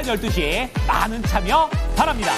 오전 12시 많은 참여 바랍니다.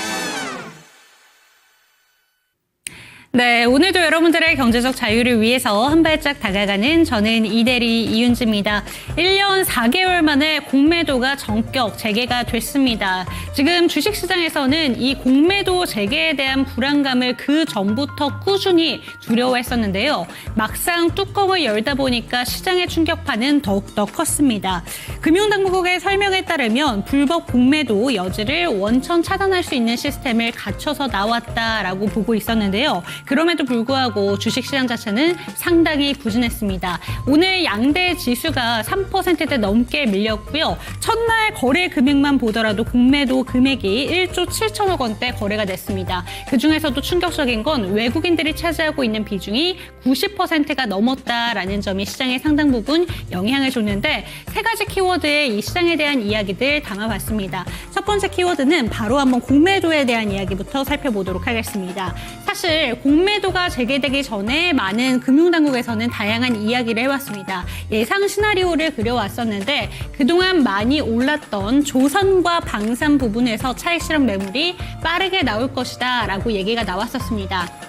네, 오늘도 여러분들의 경제적 자유를 위해서 한 발짝 다가가는 저는 이대리 이윤지입니다. 1년 4개월 만에 공매도가 전격 재개가 됐습니다. 지금 주식시장에서는 이 공매도 재개에 대한 불안감을 그 전부터 꾸준히 두려워했었는데요. 막상 뚜껑을 열다 보니까 시장의 충격파는 더욱더 컸습니다. 금융당국의 설명에 따르면 불법 공매도 여지를 원천 차단할 수 있는 시스템을 갖춰서 나왔다라고 보고 있었는데요. 그럼에도 불구하고 주식시장 자체는 상당히 부진했습니다. 오늘 양대 지수가 3%대 넘게 밀렸고요. 첫날 거래 금액만 보더라도 공매도 금액이 1조 7천억 원대 거래가 됐습니다. 그중에서도 충격적인 건 외국인들이 차지하고 있는 비중이 90%가 넘었다라는 점이 시장에 상당 부분 영향을 줬는데 세 가지 키워드에 이 시장에 대한 이야기들 담아봤습니다. 첫 번째 키워드는 바로 한번 공매도에 대한 이야기부터 살펴보도록 하겠습니다. 사실 공매도가 재개되기 전에 많은 금융당국에서는 다양한 이야기를 해왔습니다. 예상 시나리오를 그려왔었는데 그동안 많이 올랐던 조선과 방산 부분에서 차익 실현 매물이 빠르게 나올 것이다 라고 얘기가 나왔었습니다.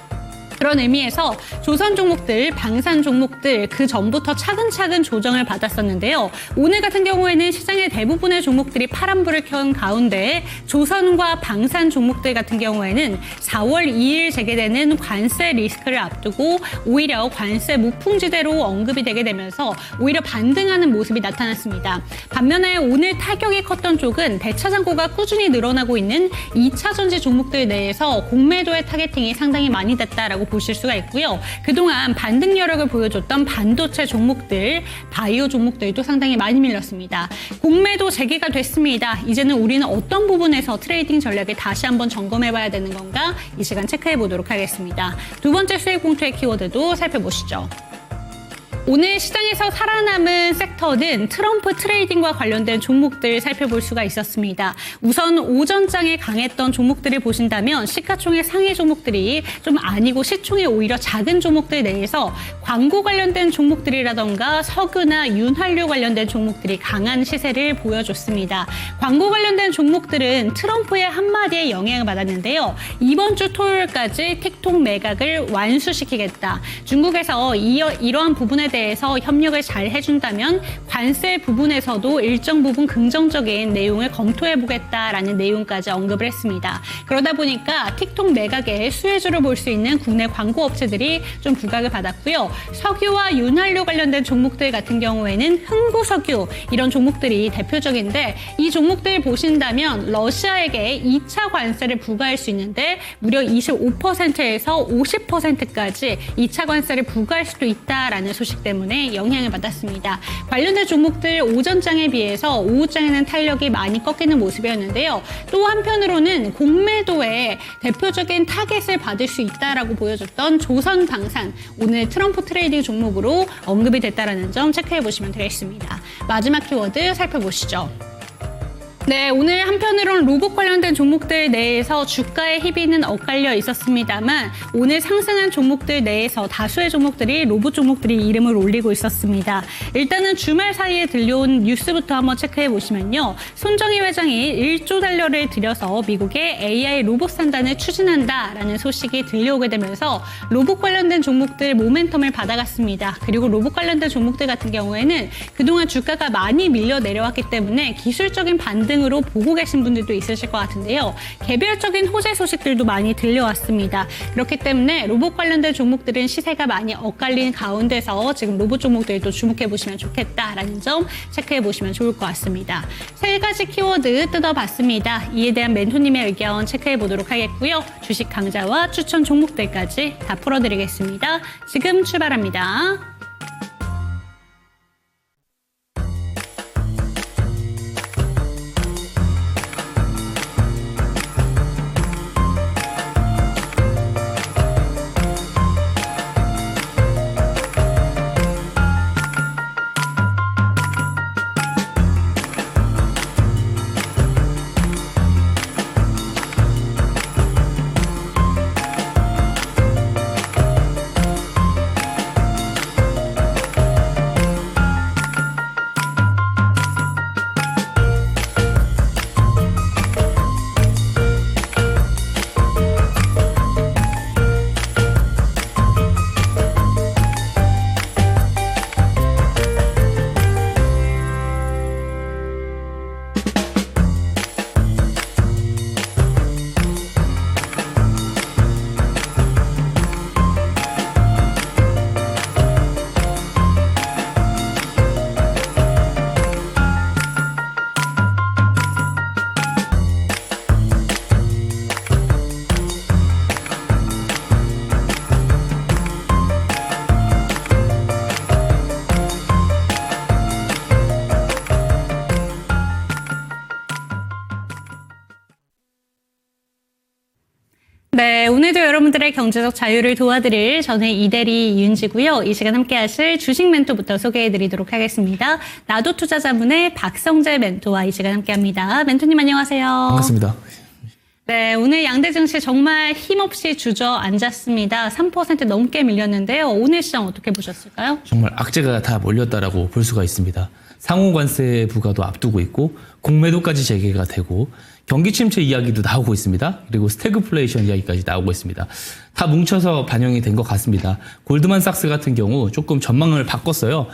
그런 의미에서 조선 종목들, 방산 종목들 그 전부터 차근차근 조정을 받았었는데요. 오늘 같은 경우에는 시장의 대부분의 종목들이 파란불을 켠 가운데 조선과 방산 종목들 같은 경우에는 4월 2일 재개되는 관세 리스크를 앞두고 오히려 관세 무풍지대로 언급이 되게 되면서 오히려 반등하는 모습이 나타났습니다. 반면에 오늘 타격이 컸던 쪽은 대차장고가 꾸준히 늘어나고 있는 2차 전지 종목들 내에서 공매도의 타겟팅이 상당히 많이 됐다라고 보실 수가 있고요. 그동안 반등 여력을 보여줬던 반도체 종목들, 바이오 종목들도 상당히 많이 밀렸습니다. 공매도 재개가 됐습니다. 이제는 우리는 어떤 부분에서 트레이딩 전략을 다시 한번 점검해봐야 되는 건가? 이 시간 체크해보도록 하겠습니다. 두 번째 수익 봉투의 키워드도 살펴보시죠. 오늘 시장에서 살아남은 섹터는 트럼프 트레이딩과 관련된 종목들 살펴볼 수가 있었습니다. 우선 오전장에 강했던 종목들을 보신다면 시가총액 상위 종목들이 좀 아니고 시총이 오히려 작은 종목들 내에서 광고 관련된 종목들이라던가 석유나 윤활유 관련된 종목들이 강한 시세를 보여줬습니다. 광고 관련된 종목들은 트럼프의 한마디에 영향을 받았는데요. 이번 주 토요일까지 틱톡 매각을 완수시키겠다. 중국에서 이러한 부분에 대해서 협력을 잘 해준다면 관세 부분에서도 일정 부분 긍정적인 내용을 검토해보겠다라는 내용까지 언급을 했습니다. 그러다 보니까 틱톡 매각의 수혜주를 볼 수 있는 국내 광고 업체들이 좀 부각을 받았고요. 석유와 윤활유 관련된 종목들 같은 경우에는 흥구석유 이런 종목들이 대표적인데 이 종목들 보신다면 러시아에게 2차 관세를 부과할 수 있는데 무려 25%에서 50%까지 2차 관세를 부과할 수도 있다라는 소식 때문에 영향을 받았습니다. 관련된 종목들 오전장에 비해서 오후장에는 탄력이 많이 꺾이는 모습이었는데요. 또 한편으로는 공매도에 대표적인 타겟을 받을 수 있다라고 보여줬던 조선방산 오늘 트럼프 트레이딩 종목으로 언급이 됐다는 점 체크해 보시면 되겠습니다. 마지막 키워드 살펴보시죠. 네, 오늘 한편으로는 로봇 관련된 종목들 내에서 주가의 희비는 엇갈려 있었습니다만 오늘 상승한 종목들 내에서 다수의 종목들이 로봇 종목들이 이름을 올리고 있었습니다. 일단은 주말 사이에 들려온 뉴스부터 한번 체크해 보시면요. 손정희 회장이 1조 달러를 들여서 미국의 AI 로봇 산단을 추진한다라는 소식이 들려오게 되면서 로봇 관련된 종목들 모멘텀을 받아갔습니다. 그리고 로봇 관련된 종목들 같은 경우에는 그동안 주가가 많이 밀려 내려왔기 때문에 기술적인 반등으로 보고 계신 분들도 있으실 것 같은데요. 개별적인 호재 소식들도 많이 들려왔습니다. 그렇기 때문에 로봇 관련된 종목들은 시세가 많이 엇갈린 가운데서 지금 로봇 종목들도 주목해 보시면 좋겠다라는 점 체크해 보시면 좋을 것 같습니다. 세 가지 키워드 뜯어봤습니다. 이에 대한 멘토님의 의견 체크해 보도록 하겠고요. 주식 강좌와 추천 종목들까지 다 풀어드리겠습니다. 지금 출발합니다. 네, 오늘도 여러분들의 경제적 자유를 도와드릴 저는 이대리 이윤지고요. 이 시간 함께 하실 주식 멘토부터 소개해드리도록 하겠습니다. 나도 투자자문의 박성재 멘토와 이 시간 함께합니다. 멘토님 안녕하세요. 반갑습니다. 네, 오늘 양대 증시 정말 힘없이 주저앉았습니다. 3% 넘게 밀렸는데요. 오늘 시장 어떻게 보셨을까요? 정말 악재가 다 몰렸다라고 볼 수가 있습니다. 상호 관세 부과도 앞두고 있고 공매도까지 재개가 되고 경기 침체 이야기도 나오고 있습니다. 그리고 스태그플레이션 이야기까지 나오고 있습니다. 다 뭉쳐서 반영이 된 것 같습니다. 골드만삭스 같은 경우 조금 전망을 바꿨어요.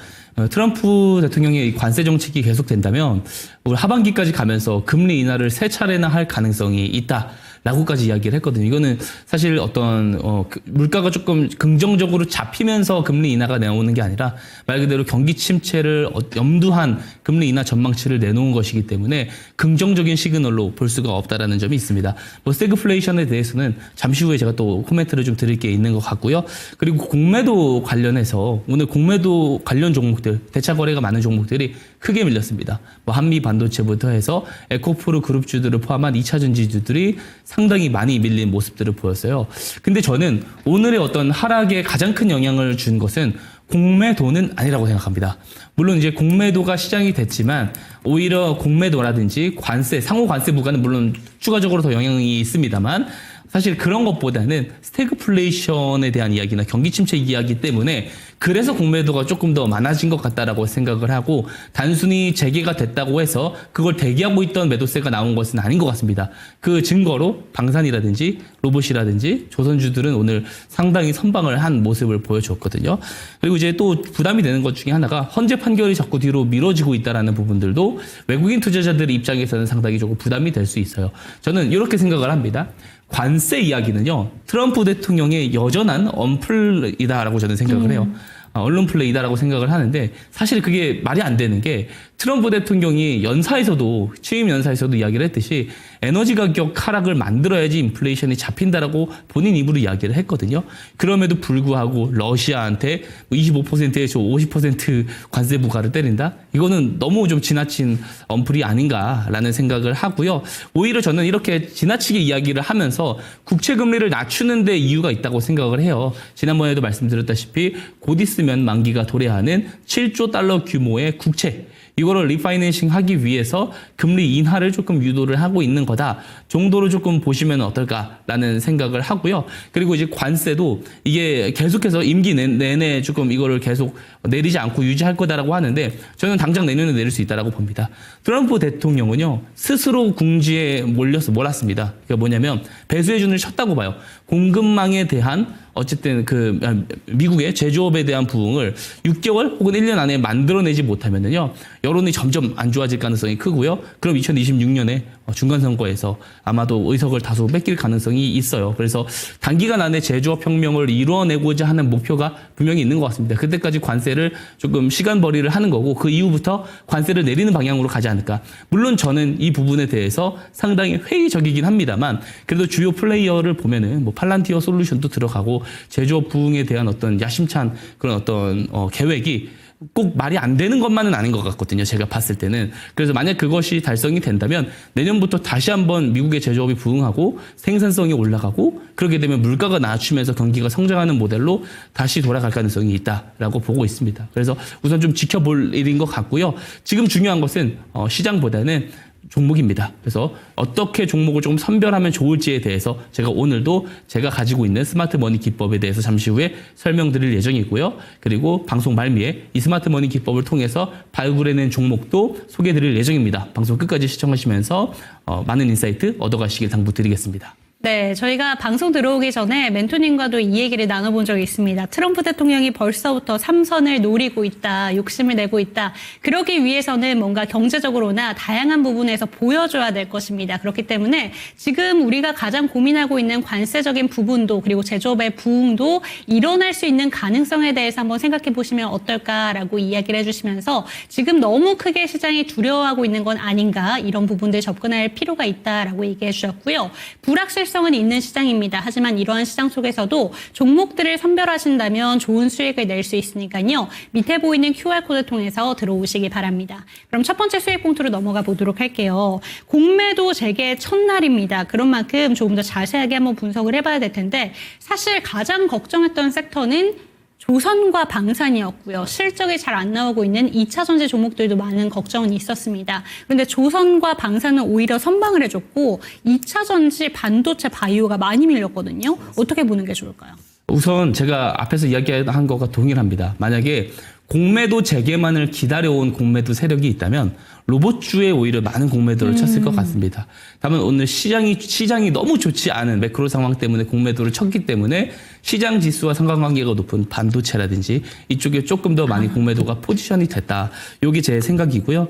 트럼프 대통령의 관세 정책이 계속된다면 올 하반기까지 가면서 금리 인하를 3차례나 할 가능성이 있다라고까지 이야기를 했거든요. 이거는 사실 어떤 물가가 조금 긍정적으로 잡히면서 금리 인하가 나오는 게 아니라 말 그대로 경기 침체를 염두한 금리 인하 전망치를 내놓은 것이기 때문에 긍정적인 시그널로 볼 수가 없다라는 점이 있습니다. 뭐 스태그플레이션에 대해서는 잠시 후에 제가 또 코멘트를 좀 드릴 게 있는 것 같고요. 그리고 공매도 관련해서 오늘 공매도 관련 종목들, 대차 거래가 많은 종목들이 크게 밀렸습니다. 뭐 한미 반도체부터 해서 에코프로 그룹주들을 포함한 2차 전지주들이 상당히 많이 밀린 모습들을 보였어요. 근데 저는 오늘의 어떤 하락에 가장 큰 영향을 준 것은 공매도는 아니라고 생각합니다. 물론 이제 공매도가 시장이 됐지만 오히려 공매도라든지 관세, 상호 관세 부과는 물론 추가적으로 더 영향이 있습니다만 사실 그런 것보다는 스태그플레이션에 대한 이야기나 경기 침체 이야기 때문에 그래서 공매도가 조금 더 많아진 것 같다라고 생각을 하고 단순히 재개가 됐다고 해서 그걸 대기하고 있던 매도세가 나온 것은 아닌 것 같습니다. 그 증거로 방산이라든지 로봇이라든지 조선주들은 오늘 상당히 선방을 한 모습을 보여줬거든요. 그리고 이제 또 부담이 되는 것 중에 하나가 헌재 판결이 자꾸 뒤로 미뤄지고 있다는 부분들도 외국인 투자자들의 입장에서는 상당히 조금 부담이 될 수 있어요. 저는 이렇게 생각을 합니다. 관세 이야기는요, 트럼프 대통령의 여전한 언플이다라고 저는 생각을 해요. 언론 플레이다라고 생각을 하는데 사실 그게 말이 안 되는 게 트럼프 대통령이 취임 연사에서도 이야기를 했듯이 에너지 가격 하락을 만들어야지 인플레이션이 잡힌다라고 본인 입으로 이야기를 했거든요. 그럼에도 불구하고 러시아한테 25%에서 50% 관세 부과를 때린다? 이거는 너무 좀 지나친 언플이 아닌가라는 생각을 하고요. 오히려 저는 이렇게 지나치게 이야기를 하면서 국채 금리를 낮추는 데 이유가 있다고 생각을 해요. 지난번에도 말씀드렸다시피 곧 있으면 만기가 도래하는 7조 달러 규모의 국채, 이거를 리파이낸싱 하기 위해서 금리 인하를 조금 유도를 하고 있는 거다 정도로 조금 보시면 어떨까라는 생각을 하고요. 그리고 이제 관세도 이게 계속해서 임기 내내 조금 이거를 계속 내리지 않고 유지할 거다라고 하는데 저는 당장 내년에 내릴 수 있다라고 봅니다. 트럼프 대통령은요, 스스로 궁지에 몰았습니다. 그게 뭐냐면 배수해준을 쳤다고 봐요. 공급망에 대한 어쨌든 미국의 제조업에 대한 부흥을 6개월 혹은 1년 안에 만들어내지 못하면은요, 여론이 점점 안 좋아질 가능성이 크고요. 그럼 2026년에 중간선거에서 아마도 의석을 다소 뺏길 가능성이 있어요. 그래서 단기간 안에 제조업 혁명을 이루어내고자 하는 목표가 분명히 있는 것 같습니다. 그때까지 관세를 조금 시간벌이를 하는 거고 그 이후부터 관세를 내리는 방향으로 가지 않을까. 물론 저는 이 부분에 대해서 상당히 회의적이긴 합니다만 그래도 주요 플레이어를 보면은 뭐 팔란티어 솔루션도 들어가고 제조업 부흥에 대한 어떤 야심찬 그런 어떤 계획이 꼭 말이 안 되는 것만은 아닌 것 같거든요. 제가 봤을 때는. 그래서 만약 그것이 달성이 된다면 내년부터 다시 한번 미국의 제조업이 부흥하고 생산성이 올라가고 그렇게 되면 물가가 낮추면서 경기가 성장하는 모델로 다시 돌아갈 가능성이 있다라고 보고 있습니다. 그래서 우선 좀 지켜볼 일인 것 같고요. 지금 중요한 것은 시장보다는 종목입니다. 그래서 어떻게 종목을 조금 선별하면 좋을지에 대해서 제가 오늘도 제가 가지고 있는 스마트 머니 기법에 대해서 잠시 후에 설명드릴 예정이고요. 그리고 방송 말미에 이 스마트 머니 기법을 통해서 발굴해낸 종목도 소개해드릴 예정입니다. 방송 끝까지 시청하시면서 많은 인사이트 얻어가시길 당부드리겠습니다. 네, 저희가 방송 들어오기 전에 멘토님과도 이 얘기를 나눠본 적이 있습니다. 트럼프 대통령이 벌써부터 삼선을 노리고 있다, 욕심을 내고 있다. 그러기 위해서는 뭔가 경제적으로나 다양한 부분에서 보여줘야 될 것입니다. 그렇기 때문에 지금 우리가 가장 고민하고 있는 관세적인 부분도 그리고 제조업의 부흥도 일어날 수 있는 가능성에 대해서 한번 생각해 보시면 어떨까라고 이야기를 해주시면서 지금 너무 크게 시장이 두려워하고 있는 건 아닌가 이런 부분들 접근할 필요가 있다라고 얘기해 주셨고요. 불확실성 경직성은 있는 시장입니다. 하지만 이러한 시장 속에서도 종목들을 선별하신다면 좋은 수익을 낼 수 있으니까요. 밑에 보이는 QR코드 통해서 들어오시기 바랍니다. 그럼 첫 번째 수익 봉투로 넘어가 보도록 할게요. 공매도 재개 첫날입니다. 그런 만큼 조금 더 자세하게 한번 분석을 해봐야 될 텐데 사실 가장 걱정했던 섹터는 조선과 방산이었고요. 실적이 잘 안 나오고 있는 2차 전지 종목들도 많은 걱정은 있었습니다. 그런데 조선과 방산은 오히려 선방을 해줬고 2차 전지, 반도체, 바이오가 많이 밀렸거든요. 어떻게 보는 게 좋을까요? 우선 제가 앞에서 이야기한 것과 동일합니다. 만약에 공매도 재개만을 기다려온 공매도 세력이 있다면 로봇주에 오히려 많은 공매도를 쳤을 것 같습니다. 다만 오늘 시장이 너무 좋지 않은 매크로 상황 때문에 공매도를 쳤기 때문에 시장 지수와 상관관계가 높은 반도체라든지 이쪽에 조금 더 많이 공매도가 포지션이 됐다. 이게 제 생각이고요.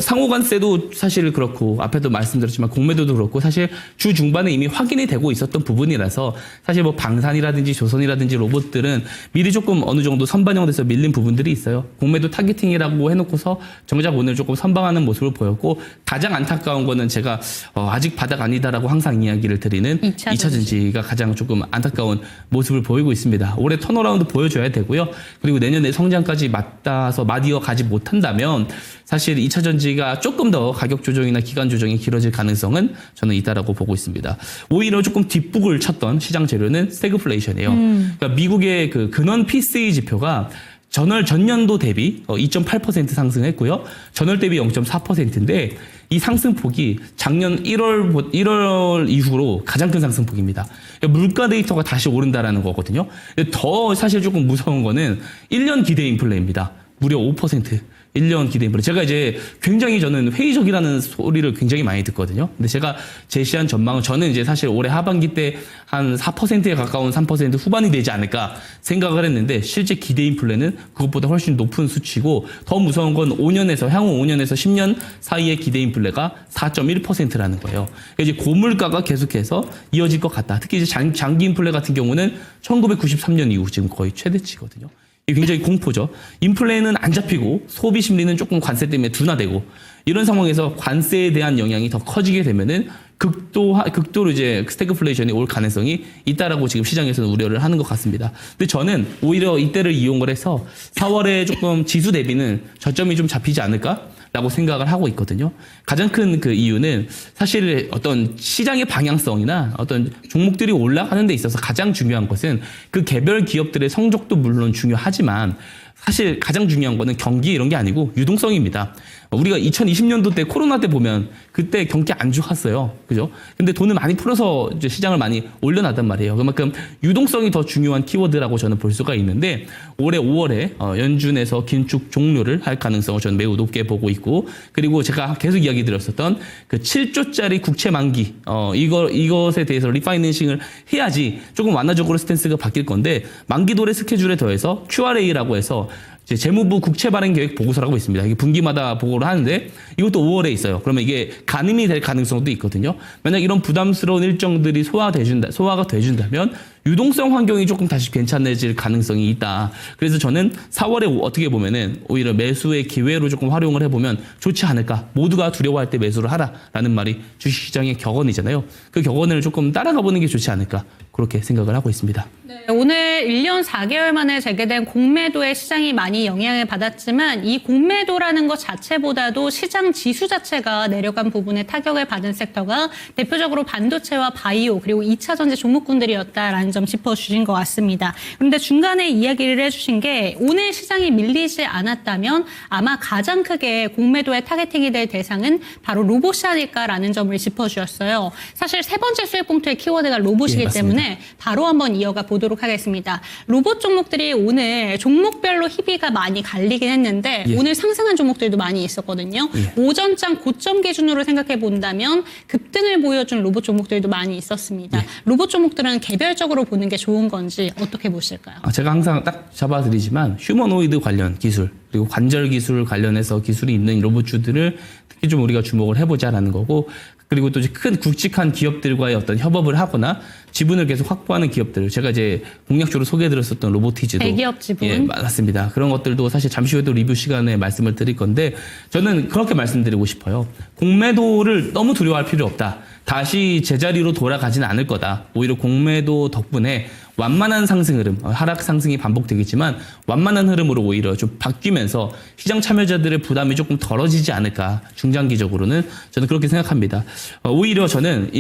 상호관세도 사실 그렇고 앞에도 말씀드렸지만 공매도도 그렇고 사실 주 중반에 이미 확인이 되고 있었던 부분이라서 사실 뭐 방산이라든지 조선이라든지 로봇들은 미리 조금 어느 정도 선반영돼서 밀린 부분들이 있어요. 공매도 타겟팅이라고 해놓고서 정작 오늘 조금 선방하는 모습을 보였고 가장 안타까운 거는 제가 아직 바닥 아니다라고 항상 이야기를 드리는 2차 전지가 가장 조금 안타까운 모습을 보이고 있습니다. 올해 턴어라운드 보여줘야 되고요. 그리고 내년에 성장까지 맞닿아서 맞이어 가지 못한다면 사실 2차 전지가 조금 더 가격 조정이나 기간 조정이 길어질 가능성은 저는 있다라고 보고 있습니다. 오히려 조금 뒷북을 쳤던 시장 재료는 스태그플레이션이에요. 그러니까 미국의 그 근원 PCE 지표가 전년도 대비 2.8% 상승했고요. 전월 대비 0.4%인데 이 상승폭이 작년 1월 이후로 가장 큰 상승폭입니다. 물가 데이터가 다시 오른다라는 거거든요. 더 사실 조금 무서운 거는 1년 기대 인플레입니다. 무려 5%. 1년 기대 인플레. 제가 이제 굉장히 저는 회의적이라는 소리를 굉장히 많이 듣거든요. 근데 제가 제시한 전망은 저는 이제 사실 올해 하반기 때 한 4%에 가까운 3% 후반이 되지 않을까 생각을 했는데 실제 기대 인플레는 그것보다 훨씬 높은 수치고 더 무서운 건 향후 5년에서 10년 사이의 기대 인플레가 4.1%라는 거예요. 그러니까 이제 고물가가 계속해서 이어질 것 같다. 특히 이제 장기 인플레 같은 경우는 1993년 이후 지금 거의 최대치거든요. 굉장히 공포죠. 인플레는 안 잡히고 소비 심리는 조금 관세 때문에 둔화되고 이런 상황에서 관세에 대한 영향이 더 커지게 되면은 극도로 이제 스태그플레이션이 올 가능성이 있다라고 지금 시장에서는 우려를 하는 것 같습니다. 근데 저는 오히려 이때를 이용을 해서 4월에 조금 지수 대비는 저점이 좀 잡히지 않을까? 라고 생각을 하고 있거든요. 가장 큰 그 이유는 사실 어떤 시장의 방향성이나 어떤 종목들이 올라가는 데 있어서 가장 중요한 것은 그 개별 기업들의 성적도 물론 중요하지만 사실 가장 중요한 거는 경기 이런 게 아니고 유동성입니다. 우리가 2020년도 때 코로나 때 보면 그때 경기 안 좋았어요. 그죠? 근데 돈을 많이 풀어서 이제 시장을 많이 올려놨단 말이에요. 그만큼 유동성이 더 중요한 키워드라고 저는 볼 수가 있는데 올해 5월에 연준에서 긴축 종료를 할 가능성을 저는 매우 높게 보고 있고 그리고 제가 계속 이야기 드렸었던 그 7조짜리 국채 만기 이것에 대해서 리파이낸싱을 해야지 조금 완화적으로 스탠스가 바뀔 건데 만기 도래 스케줄에 더해서 QRA라고 해서 재무부 국채 발행 계획 보고서라고 있습니다. 이게 분기마다 보고를 하는데 이것도 5월에 있어요. 그러면 이게 가늠이 될 가능성도 있거든요. 만약 이런 부담스러운 일정들이 소화가 돼준다면 유동성 환경이 조금 다시 괜찮아질 가능성이 있다. 그래서 저는 4월에 어떻게 보면은 오히려 매수의 기회로 조금 활용을 해보면 좋지 않을까. 모두가 두려워할 때 매수를 하라라는 말이 주식시장의 격언이잖아요. 그 격언을 조금 따라가 보는 게 좋지 않을까. 그렇게 생각을 하고 있습니다. 네, 오늘 1년 4개월 만에 재개된 공매도에 시장이 많이 영향을 받았지만 이 공매도라는 것 자체보다도 시장 지수 자체가 내려간 부분에 타격을 받은 섹터가 대표적으로 반도체와 바이오 그리고 2차 전지 종목군들이었다라는 점 짚어주신 것 같습니다. 그런데 중간에 이야기를 해주신 게 오늘 시장이 밀리지 않았다면 아마 가장 크게 공매도의 타겟팅이 될 대상은 바로 로봇이 아닐까라는 점을 짚어주셨어요. 사실 세 번째 수익 봉투의 키워드가 로봇이기 때문에 바로 한번 이어가 보도록 하겠습니다. 로봇 종목들이 오늘 종목별로 희비가 많이 갈리긴 했는데 오늘 상승한 종목들도 많이 있었거든요. 오전장 고점 기준으로 생각해 본다면 급등을 보여준 로봇 종목들도 많이 있었습니다. 로봇 종목들은 개별적으로 보는 게 좋은 건지 어떻게 보실까요? 제가 항상 딱 잡아드리지만 휴머노이드 관련 기술 그리고 관절 기술 관련해서 기술이 있는 로봇주들을 특히 좀 우리가 주목을 해보자라는 거고 그리고 또 이제 큰 굵직한 기업들과의 어떤 협업을 하거나 지분을 계속 확보하는 기업들, 제가 이제 공약적으로 소개해드렸었던 로보티즈도 대기업 지분. 예, 맞습니다. 그런 것들도 사실 잠시 후에도 리뷰 시간에 말씀을 드릴 건데 저는 그렇게 말씀드리고 싶어요. 공매도를 너무 두려워할 필요 없다. 다시 제자리로 돌아가지는 않을 거다. 오히려 공매도 덕분에 완만한 상승 흐름, 하락 상승이 반복되겠지만 완만한 흐름으로 오히려 좀 바뀌면서 시장 참여자들의 부담이 조금 덜어지지 않을까. 중장기적으로는 저는 그렇게 생각합니다. 오히려 저는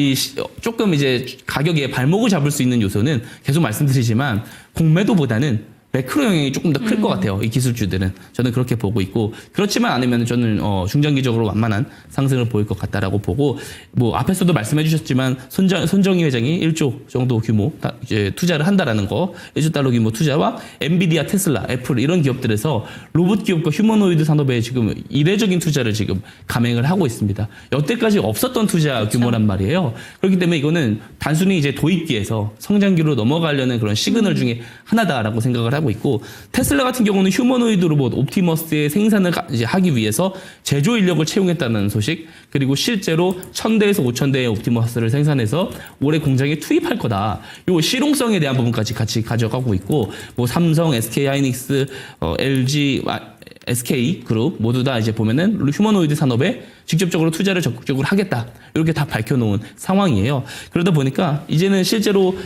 조금 이제 가격에 발목을 잡을 수 있는 요소는 계속 말씀드리지만 공매도보다는 매크로 영향이 조금 더 클 것 같아요. 이 기술주들은. 저는 그렇게 보고 있고, 그렇지만 않으면 저는 중장기적으로 완만한 상승을 보일 것 같다라고 보고, 뭐 앞에서도 말씀해 주셨지만 손정희 회장이 1조 정도 규모 이제 투자를 한다라는 거, 1조 달러 규모 투자와 엔비디아, 테슬라, 애플 이런 기업들에서 로봇 기업과 휴머노이드 산업에 지금 이례적인 투자를 지금 감행을 하고 있습니다. 여태까지 없었던 투자 규모란 말이에요. 그렇기 때문에 이거는 단순히 이제 도입기에서 성장기로 넘어가려는 그런 시그널 중에 하나다라고 생각을 하고 있고, 테슬라 같은 경우는 휴머노이드 로봇 옵티머스의 생산을 이제 하기 위해서 제조 인력을 채용했다는 소식, 그리고 실제로 1000대에서 5000대의 옵티머스를 생산해서 올해 공장에 투입할 거다. 요 실용성에 대한 부분까지 같이 가져가고 있고, 뭐 삼성, SK 하이닉스, LG, SK 그룹 모두 다 이제 보면은 휴머노이드 산업에 직접적으로 투자를 적극적으로 하겠다. 이렇게 다 밝혀놓은 상황이에요. 그러다 보니까 이제는 실제로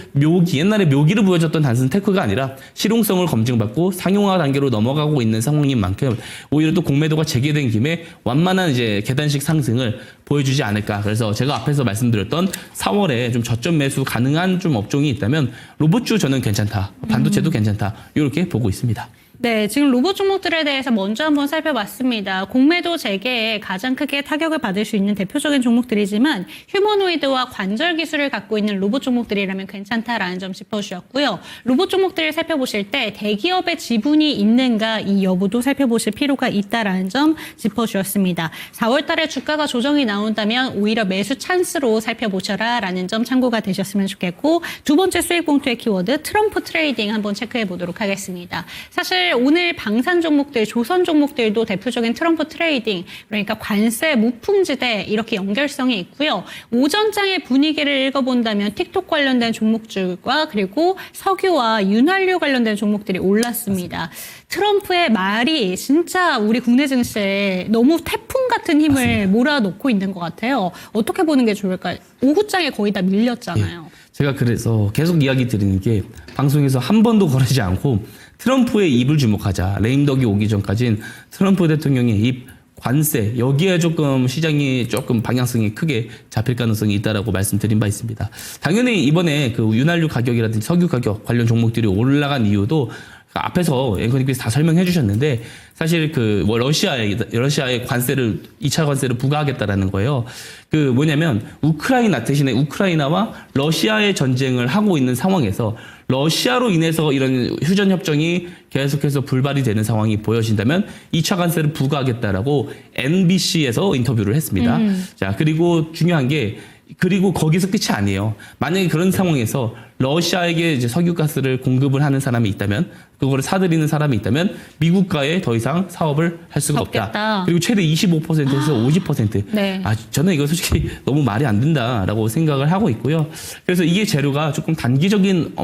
옛날에 묘기를 보여줬던 단순 테크가 아니라 실용성을 검증받고 상용화 단계로 넘어가고 있는 상황인 만큼 오히려 또 공매도가 재개된 김에 완만한 이제 계단식 상승을 보여주지 않을까. 그래서 제가 앞에서 말씀드렸던 4월에 좀 저점 매수 가능한 좀 업종이 있다면 로봇주 저는 괜찮다. 반도체도 괜찮다. 이렇게 보고 있습니다. 네, 지금 로봇 종목들에 대해서 먼저 한번 살펴봤습니다. 공매도 재개에 가장 크게 타격을 받을 수 있는 대표적인 종목들이지만 휴머노이드와 관절 기술을 갖고 있는 로봇 종목들이라면 괜찮다라는 점 짚어주셨고요. 로봇 종목들을 살펴보실 때 대기업의 지분이 있는가 이 여부도 살펴보실 필요가 있다라는 점 짚어주셨습니다. 4월 달에 주가가 조정이 나온다면 오히려 매수 찬스로 살펴보셔라라는 점 참고가 되셨으면 좋겠고, 두 번째 수익 봉투의 키워드 트럼프 트레이딩 한번 체크해 보도록 하겠습니다. 사실 오늘 방산 종목들, 조선 종목들도 대표적인 트럼프 트레이딩, 그러니까 관세 무풍지대 이렇게 연결성이 있고요. 오전장의 분위기를 읽어본다면 틱톡 관련된 종목들과 그리고 석유와 윤활유 관련된 종목들이 올랐습니다. 트럼프의 말이 진짜 우리 국내 증시에 너무 태풍 같은 힘을 맞습니다. 몰아넣고 있는 것 같아요. 어떻게 보는 게 좋을까요? 오후장에 거의 다 밀렸잖아요. 예. 제가 그래서 계속 이야기 드리는 게 방송에서 한 번도 거르지 않고 트럼프의 입을 주목하자. 레임덕이 오기 전까지는 트럼프 대통령의 입, 관세, 여기에 조금 시장이 조금 방향성이 크게 잡힐 가능성이 있다라고 말씀드린 바 있습니다. 당연히 이번에 그 윤활유 가격이라든지 석유 가격 관련 종목들이 올라간 이유도 앞에서 앵커님께서 다 설명해 주셨는데 사실 그 러시아의 관세를 2차 관세를 부과하겠다라는 거예요. 그 뭐냐면 우크라이나 대신에 우크라이나와 러시아의 전쟁을 하고 있는 상황에서 러시아로 인해서 이런 휴전 협정이 계속해서 불발이 되는 상황이 보여진다면 2차 관세를 부과하겠다라고 NBC에서 인터뷰를 했습니다. 자, 그리고 중요한 게 그리고 거기서 끝이 아니에요. 만약에 그런 상황에서 러시아에게 이제 석유가스를 공급을 하는 사람이 있다면, 그거를 사들이는 사람이 있다면 미국과의 더 이상 사업을 할 수가 없다. 그리고 최대 25%에서 50%. 네. 저는 이거 솔직히 너무 말이 안 된다라고 생각을 하고 있고요. 그래서 이게 재료가 조금 단기적인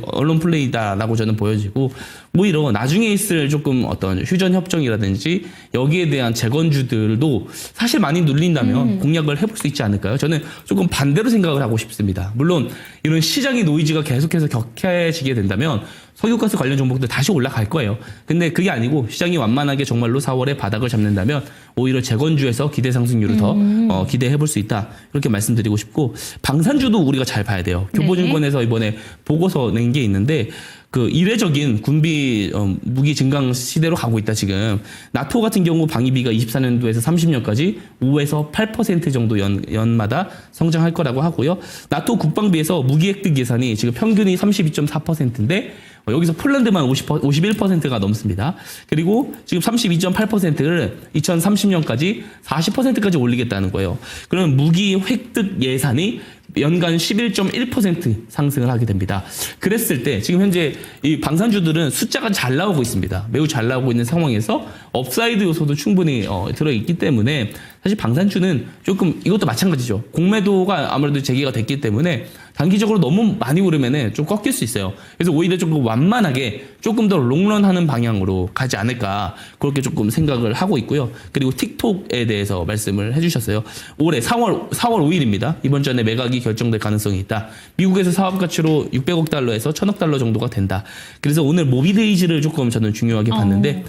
언론 플레이다라고 저는 보여지고, 오히려 나중에 있을 조금 어떤 휴전 협정이라든지 여기에 대한 재건주들도 사실 많이 눌린다면 공략을 해볼 수 있지 않을까요? 저는 조금 반대로 생각을 하고 싶습니다. 물론 이런 시장의 노이즈가 계속해서 격해지게 된다면 석유가스 관련 종목들 다시 올라갈 거예요. 근데 그게 아니고 시장이 완만하게 정말로 4월에 바닥을 잡는다면 오히려 재건주에서 기대 상승률을 더 기대해 볼 수 있다. 이렇게 말씀드리고 싶고, 방산주도 우리가 잘 봐야 돼요. 교보증권에서 이번에 보고서 낸 게 있는데 그 이례적인 군비 무기 증강 시대로 가고 있다 지금. 나토 같은 경우 방위비가 24년도에서 30년까지 5에서 8% 정도 연마다 성장할 거라고 하고요. 나토 국방비에서 무기 획득 예산이 지금 평균이 32.4%인데 여기서 폴란드만 51%가 넘습니다. 그리고 지금 32.8%를 2030년까지 40%까지 올리겠다는 거예요. 그러면 무기 획득 예산이 연간 11.1% 상승을 하게 됩니다. 그랬을 때 지금 현재 이 방산주들은 숫자가 잘 나오고 있습니다. 매우 잘 나오고 있는 상황에서 업사이드 요소도 충분히 들어있기 때문에 사실 방산주는 조금 이것도 마찬가지죠. 공매도가 아무래도 재개가 됐기 때문에 단기적으로 너무 많이 오르면은 좀 꺾일 수 있어요. 그래서 오히려 조금 완만하게 조금 더 롱런하는 방향으로 가지 않을까 그렇게 조금 생각을 하고 있고요. 그리고 틱톡에 대해서 말씀을 해주셨어요. 올해 4월 5일입니다. 이번 주 안에 매각이 결정될 가능성이 있다. 미국에서 사업 가치로 600억 달러에서 1000억 달러 정도가 된다. 그래서 오늘 모비데이즈를 조금 저는 중요하게 봤는데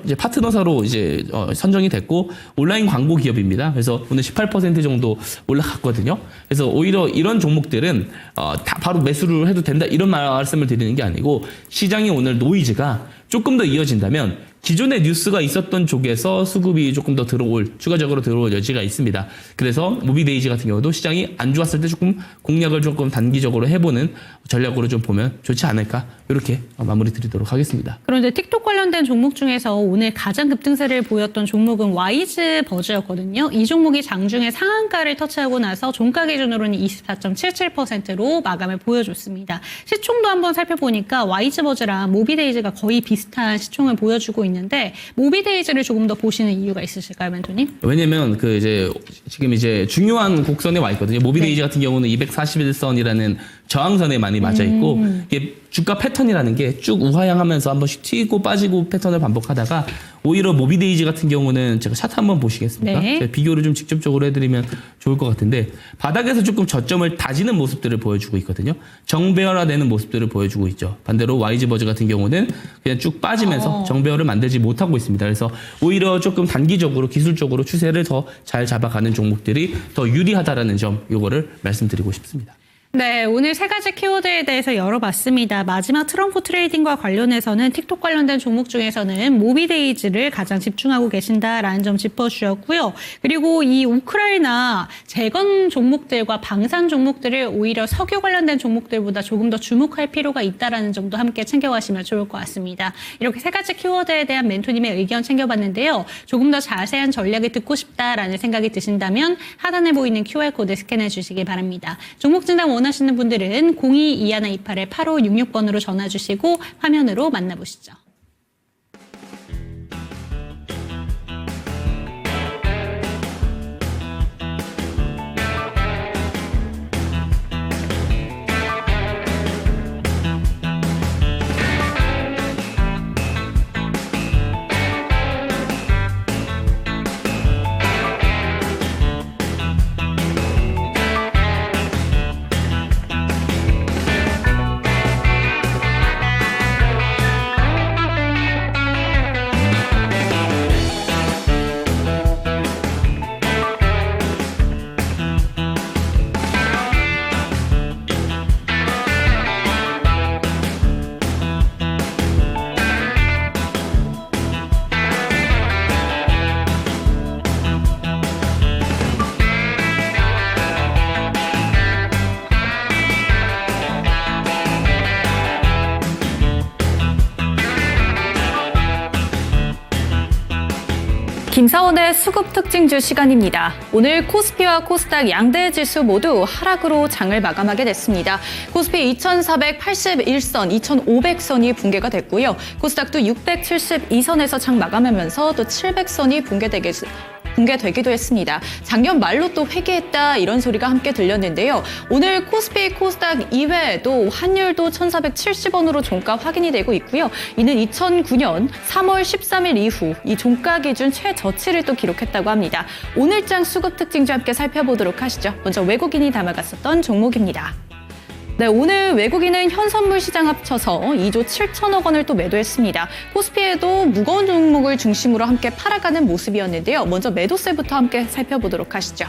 이제 파트너사로 이제 선정이 됐고 온라인 광고 기업입니다. 그래서 오늘 18% 정도 올라갔거든요. 그래서 오히려 이런 종목들은 다 바로 매수를 해도 된다 이런 말씀을 드리는 게 아니고 시장이 오늘 노이즈가 조금 더 이어진다면 기존의 뉴스가 있었던 쪽에서 수급이 조금 더 추가적으로 들어올 여지가 있습니다. 그래서 모비데이즈 같은 경우도 시장이 안 좋았을 때 조금 공략을 조금 단기적으로 해보는 전략으로 좀 보면 좋지 않을까 이렇게 마무리 드리도록 하겠습니다. 그런데 틱톡 관련된 종목 중에서 오늘 가장 급등세를 보였던 종목은 와이즈 버즈였거든요. 이 종목이 장중에 상한가를 터치하고 나서 종가 기준으로는 24.77%로 마감을 보여줬습니다. 시총도 한번 살펴보니까 와이즈 버즈랑 모비데이즈가 거의 비슷한 시총을 보여주고 있는데 모비데이즈를 조금 더 보시는 이유가 있으실까요, 멘토님? 왜냐면 지금 이제 중요한 곡선에 와 있거든요. 모비데이즈 같은 경우는 241선이라는 저항선에 많이 맞아 있고 이게 주가 패턴이라는 게 쭉 우하향하면서 한 번씩 튀고 빠지고 패턴을 반복하다가 오히려 모비데이즈 같은 경우는 제가 차트 한번 보시겠습니까? 네. 제가 비교를 좀 직접적으로 해드리면 좋을 것 같은데 바닥에서 조금 저점을 다지는 모습들을 보여주고 있거든요. 정배열화되는 모습들을 보여주고 있죠. 반대로 와이즈 버즈 같은 경우는 그냥 쭉 빠지면서 정배열을 만들지 못하고 있습니다. 그래서 오히려 조금 단기적으로 기술적으로 추세를 더 잘 잡아가는 종목들이 더 유리하다라는 점 요거를 말씀드리고 싶습니다. 네, 오늘 세 가지 키워드에 대해서 열어봤습니다. 마지막 트럼프 트레이딩과 관련해서는 틱톡 관련된 종목 중에서는 모비데이즈를 가장 집중하고 계신다라는 점 짚어주셨고요. 그리고 이 우크라이나 재건 종목들과 방산 종목들을 오히려 석유 관련된 종목들보다 조금 더 주목할 필요가 있다라는 점도 함께 챙겨가시면 좋을 것 같습니다. 이렇게 세 가지 키워드에 대한 멘토님의 의견 챙겨봤는데요. 조금 더 자세한 전략을 듣고 싶다라는 생각이 드신다면 하단에 보이는 QR코드 스캔해 주시기 바랍니다. 종목 진단 원하시는 분들은 022128-8566번으로 전화 주시고 화면으로 만나보시죠. 김사원의 수급 특징주 시간입니다. 오늘 코스피와 코스닥 양대 지수 모두 하락으로 장을 마감하게 됐습니다. 코스피 2481선, 2500선이 붕괴가 됐고요. 코스닥도 672선에서 장 마감하면서 또 700선이 붕괴되기도 했습니다. 작년 말로 또 회귀했다 이런 소리가 함께 들렸는데요. 오늘 코스피, 코스닥 이외에도 환율도 1,470원으로 종가 확인이 되고 있고요. 이는 2009년 3월 13일 이후 이 종가 기준 최저치를 또 기록했다고 합니다. 오늘장 수급 특징도 함께 살펴보도록 하시죠. 먼저 외국인이 담아갔었던 종목입니다. 네, 오늘 외국인은 현선물 시장 합쳐서 2조 7천억 원을 또 매도했습니다. 코스피에도 무거운 종목을 중심으로 함께 팔아가는 모습이었는데요. 먼저 매도세부터 함께 살펴보도록 하시죠.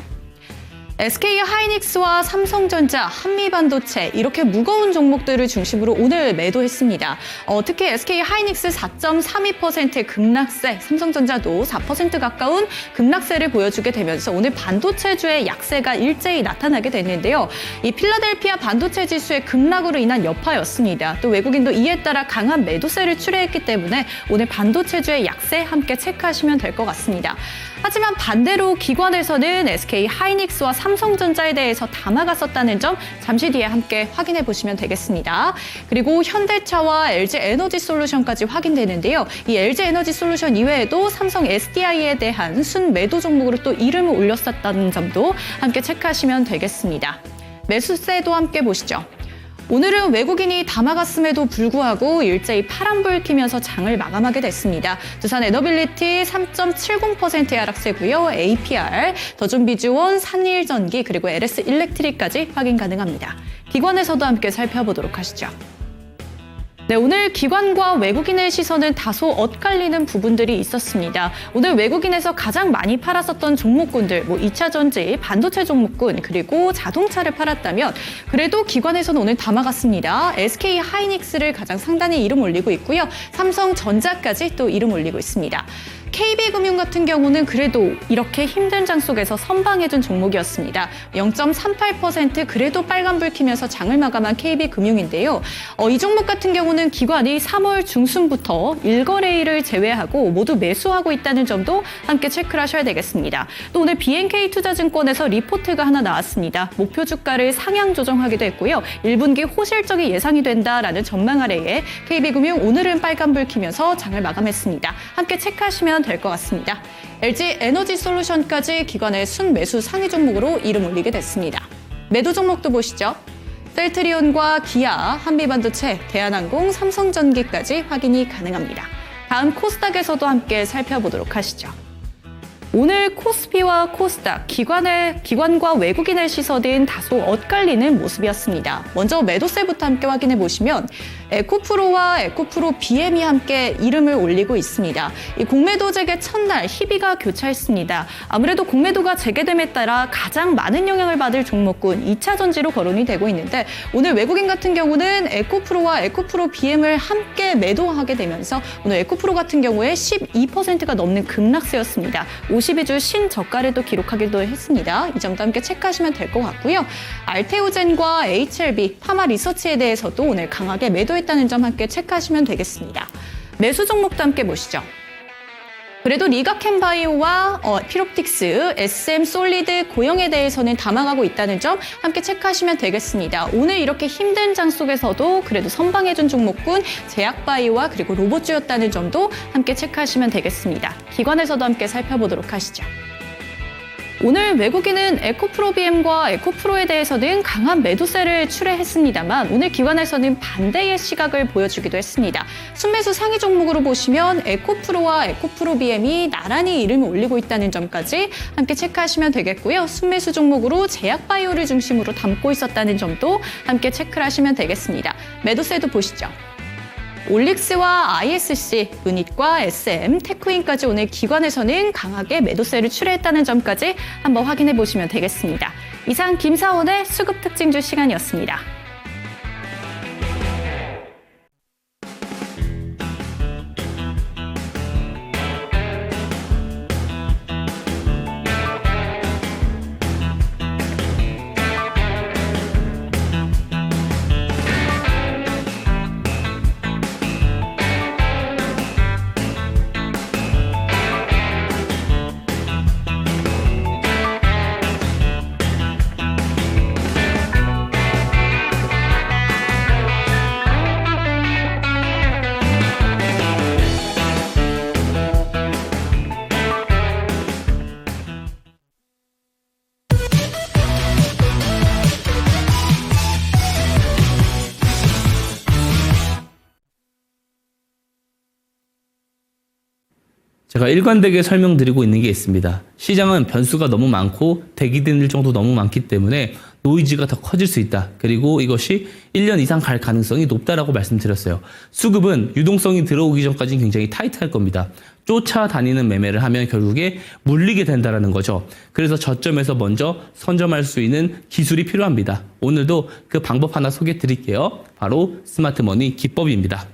SK 하이닉스와 삼성전자, 한미반도체 이렇게 무거운 종목들을 중심으로 오늘 매도했습니다. 특히 SK 하이닉스 4.32%의 급락세, 삼성전자도 4% 가까운 급락세를 보여주게 되면서 오늘 반도체주의 약세가 일제히 나타나게 됐는데요. 이 필라델피아 반도체 지수의 급락으로 인한 여파였습니다. 또 외국인도 이에 따라 강한 매도세를 출회했기 때문에 오늘 반도체주의 약세 함께 체크하시면 될 것 같습니다. 하지만 반대로 기관에서는 SK 하이닉스와 삼성전자에 대해서 담화가 썼다는 점 잠시 뒤에 함께 확인해 보시면 되겠습니다. 그리고 현대차와 LG 에너지 솔루션까지 확인되는데요. 이 LG 에너지 솔루션 이외에도 삼성 SDI에 대한 순매도 종목으로 또 이름을 올렸었다는 점도 함께 체크하시면 되겠습니다. 매수세도 함께 보시죠. 오늘은 외국인이 담아갔음에도 불구하고 일제히 파란불 켜면서 장을 마감하게 됐습니다. 두산 에너빌리티 3.70%의 하락세고요. APR, 더존비즈원, 산일전기, 그리고 LS 일렉트릭까지 확인 가능합니다. 기관에서도 함께 살펴보도록 하시죠. 네, 오늘 기관과 외국인의 시선은 다소 엇갈리는 부분들이 있었습니다. 오늘 외국인에서 가장 많이 팔았었던 종목군들, 2차 전지, 반도체 종목군, 그리고 자동차를 팔았다면 그래도 기관에서는 오늘 담아갔습니다. SK 하이닉스를 가장 상단에 이름 올리고 있고요. 삼성전자까지 또 이름 올리고 있습니다. KB금융 같은 경우는 그래도 이렇게 힘든 장 속에서 선방해준 종목이었습니다. 0.38% 그래도 빨간불 켜면서 장을 마감한 KB금융인데요. 이 종목 같은 경우는 기관이 3월 중순부터 일거래일을 제외하고 모두 매수하고 있다는 점도 함께 체크를 하셔야 되겠습니다. 또 오늘 BNK투자증권에서 리포트가 하나 나왔습니다. 목표 주가를 상향 조정하기도 했고요. 1분기 호실적이 예상이 된다라는 전망 아래에 KB금융 오늘은 빨간불 켜면서 장을 마감했습니다. 함께 체크하시면 될 것 같습니다. LG 에너지 솔루션까지 기관의 순매수 상위 종목으로 이름 올리게 됐습니다. 매도 종목도 보시죠. 셀트리온과 기아, 한미반도체, 대한항공, 삼성전기까지 확인이 가능합니다. 다음 코스닥에서도 함께 살펴보도록 하시죠. 오늘 코스피와 코스닥, 기관과 외국인의 시선은 다소 엇갈리는 모습이었습니다. 먼저 매도세부터 함께 확인해 보시면 에코프로와 에코프로 BM이 함께 이름을 올리고 있습니다. 이 공매도 재개 첫날 희비가 교차했습니다. 아무래도 공매도가 재개됨에 따라 가장 많은 영향을 받을 종목군 2차 전지로 거론이 되고 있는데 오늘 외국인 같은 경우는 에코프로와 에코프로 BM을 함께 매도하게 되면서 오늘 에코프로 같은 경우에 12%가 넘는 급락세였습니다. 52주 신저가를 또 기록하기도 했습니다. 이 점도 함께 체크하시면 될 것 같고요. 알테오젠과 HLB, 파마 리서치에 대해서도 오늘 강하게 매도했다는 점 함께 체크하시면 되겠습니다. 매수 종목도 함께 보시죠. 그래도 리가캠바이오와 피롭틱스, SM 솔리드, 고영에 대해서는 담아가고 있다는 점 함께 체크하시면 되겠습니다. 오늘 이렇게 힘든 장 속에서도 그래도 선방해준 종목군 제약바이오와 그리고 로봇주였다는 점도 함께 체크하시면 되겠습니다. 기관에서도 함께 살펴보도록 하시죠. 오늘 외국인은 에코프로 BM과 에코프로에 대해서는 강한 매도세를 출회했습니다만 오늘 기관에서는 반대의 시각을 보여주기도 했습니다. 순매수 상위 종목으로 보시면 에코프로와 에코프로 BM이 나란히 이름을 올리고 있다는 점까지 함께 체크하시면 되겠고요. 순매수 종목으로 제약바이오를 중심으로 담고 있었다는 점도 함께 체크를 하시면 되겠습니다. 매도세도 보시죠. 올릭스와 ISC, 은잇과 SM, 테크윈까지 오늘 기관에서는 강하게 매도세를 출회했다는 점까지 한번 확인해 보시면 되겠습니다. 이상 김사원의 수급 특징주 시간이었습니다. 제가 일관되게 설명드리고 있는 게 있습니다. 시장은 변수가 너무 많고 대기된 일정도 너무 많기 때문에 노이즈가 더 커질 수 있다. 그리고 이것이 1년 이상 갈 가능성이 높다라고 말씀드렸어요. 수급은 유동성이 들어오기 전까지는 굉장히 타이트할 겁니다. 쫓아다니는 매매를 하면 결국에 물리게 된다는 거죠. 그래서 저점에서 먼저 선점할 수 있는 기술이 필요합니다. 오늘도 그 방법 하나 소개해 드릴게요. 바로 스마트머니 기법입니다.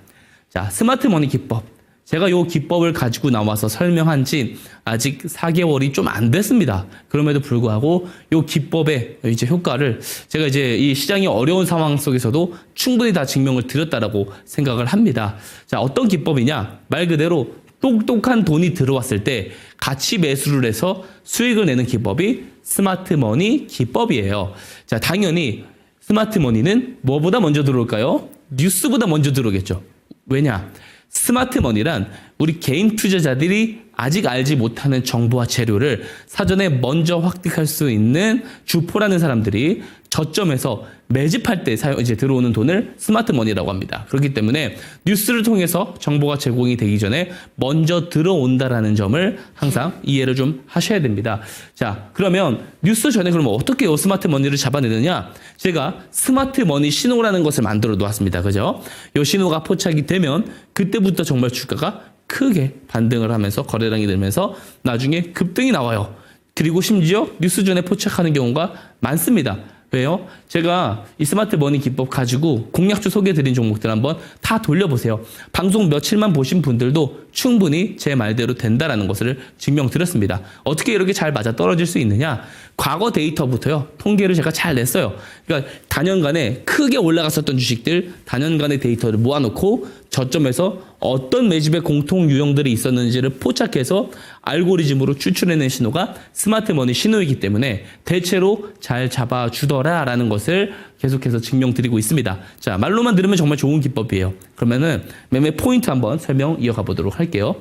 자, 스마트머니 기법. 제가 이 기법을 가지고 나와서 설명한 지 아직 4개월이 좀 안 됐습니다. 그럼에도 불구하고 이 기법의 이제 효과를 제가 이제 이 시장이 어려운 상황 속에서도 충분히 다 증명을 드렸다라고 생각을 합니다. 자, 어떤 기법이냐? 말 그대로 똑똑한 돈이 들어왔을 때 같이 매수를 해서 수익을 내는 기법이 스마트머니 기법이에요. 자, 당연히 스마트머니는 뭐보다 먼저 들어올까요? 뉴스보다 먼저 들어오겠죠. 왜냐? 스마트머니란 우리 개인 투자자들이 아직 알지 못하는 정보와 재료를 사전에 먼저 획득할 수 있는 주포라는 사람들이 저점에서 매집할 때 이제 들어오는 돈을 스마트머니라고 합니다. 그렇기 때문에 뉴스를 통해서 정보가 제공이 되기 전에 먼저 들어온다라는 점을 항상 이해를 좀 하셔야 됩니다. 자, 그러면 뉴스 전에 그러면 어떻게 스마트머니를 잡아내느냐? 제가 스마트머니 신호라는 것을 만들어 놓았습니다. 그죠? 이 신호가 포착이 되면 그때부터 정말 주가가 크게 반등을 하면서 거래량이 늘면서 나중에 급등이 나와요. 그리고 심지어 뉴스 전에 포착하는 경우가 많습니다. 왜요? 제가 이 스마트머니 기법 가지고 공략주 소개해드린 종목들 한번 다 돌려보세요. 방송 며칠만 보신 분들도 충분히 제 말대로 된다라는 것을 증명드렸습니다. 어떻게 이렇게 잘 맞아떨어질 수 있느냐? 과거 데이터부터요. 통계를 제가 잘 냈어요. 그러니까 단연간에 크게 올라갔었던 주식들 단연간의 데이터를 모아놓고 저점에서 어떤 매집의 공통 유형들이 있었는지를 포착해서 알고리즘으로 추출해낸 신호가 스마트머니 신호이기 때문에 대체로 잘 잡아주더라라는 것을 계속해서 증명드리고 있습니다. 자, 말로만 들으면 정말 좋은 기법이에요. 그러면은 매매 포인트 한번 설명 이어가 보도록 할게요.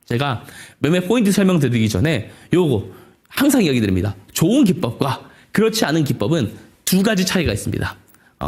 제가 매매 포인트 설명드리기 전에 요거 항상 이야기 드립니다. 좋은 기법과 그렇지 않은 기법은 두 가지 차이가 있습니다.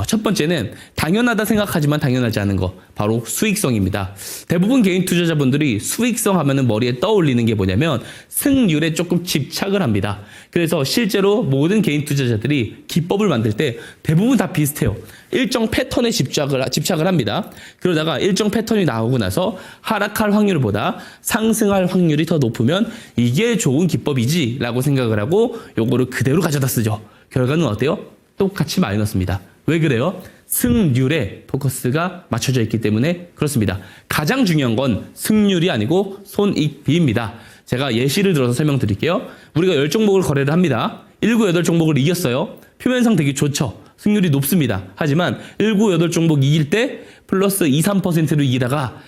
첫 번째는 당연하다 생각하지만 당연하지 않은 거, 바로 수익성입니다. 대부분 개인 투자자분들이 수익성 하면은 머리에 떠올리는 게 뭐냐면 승률에 조금 집착을 합니다. 그래서 실제로 모든 개인 투자자들이 기법을 만들 때 대부분 다 비슷해요. 일정 패턴에 집착을 합니다. 그러다가 일정 패턴이 나오고 나서 하락할 확률보다 상승할 확률이 더 높으면 이게 좋은 기법이지 라고 생각을 하고 요거를 그대로 가져다 쓰죠. 결과는 어때요? 똑같이 마이너스입니다. 왜 그래요? 승률에 포커스가 맞춰져 있기 때문에 그렇습니다. 가장 중요한 건 승률이 아니고 손익비입니다. 제가 예시를 들어서 설명드릴게요. 우리가 10종목을 거래를 합니다. 7, 8종목을 이겼어요. 표면상 되게 좋죠. 승률이 높습니다. 하지만 7, 8종목 이길 때 플러스 2, 3%로 이기다가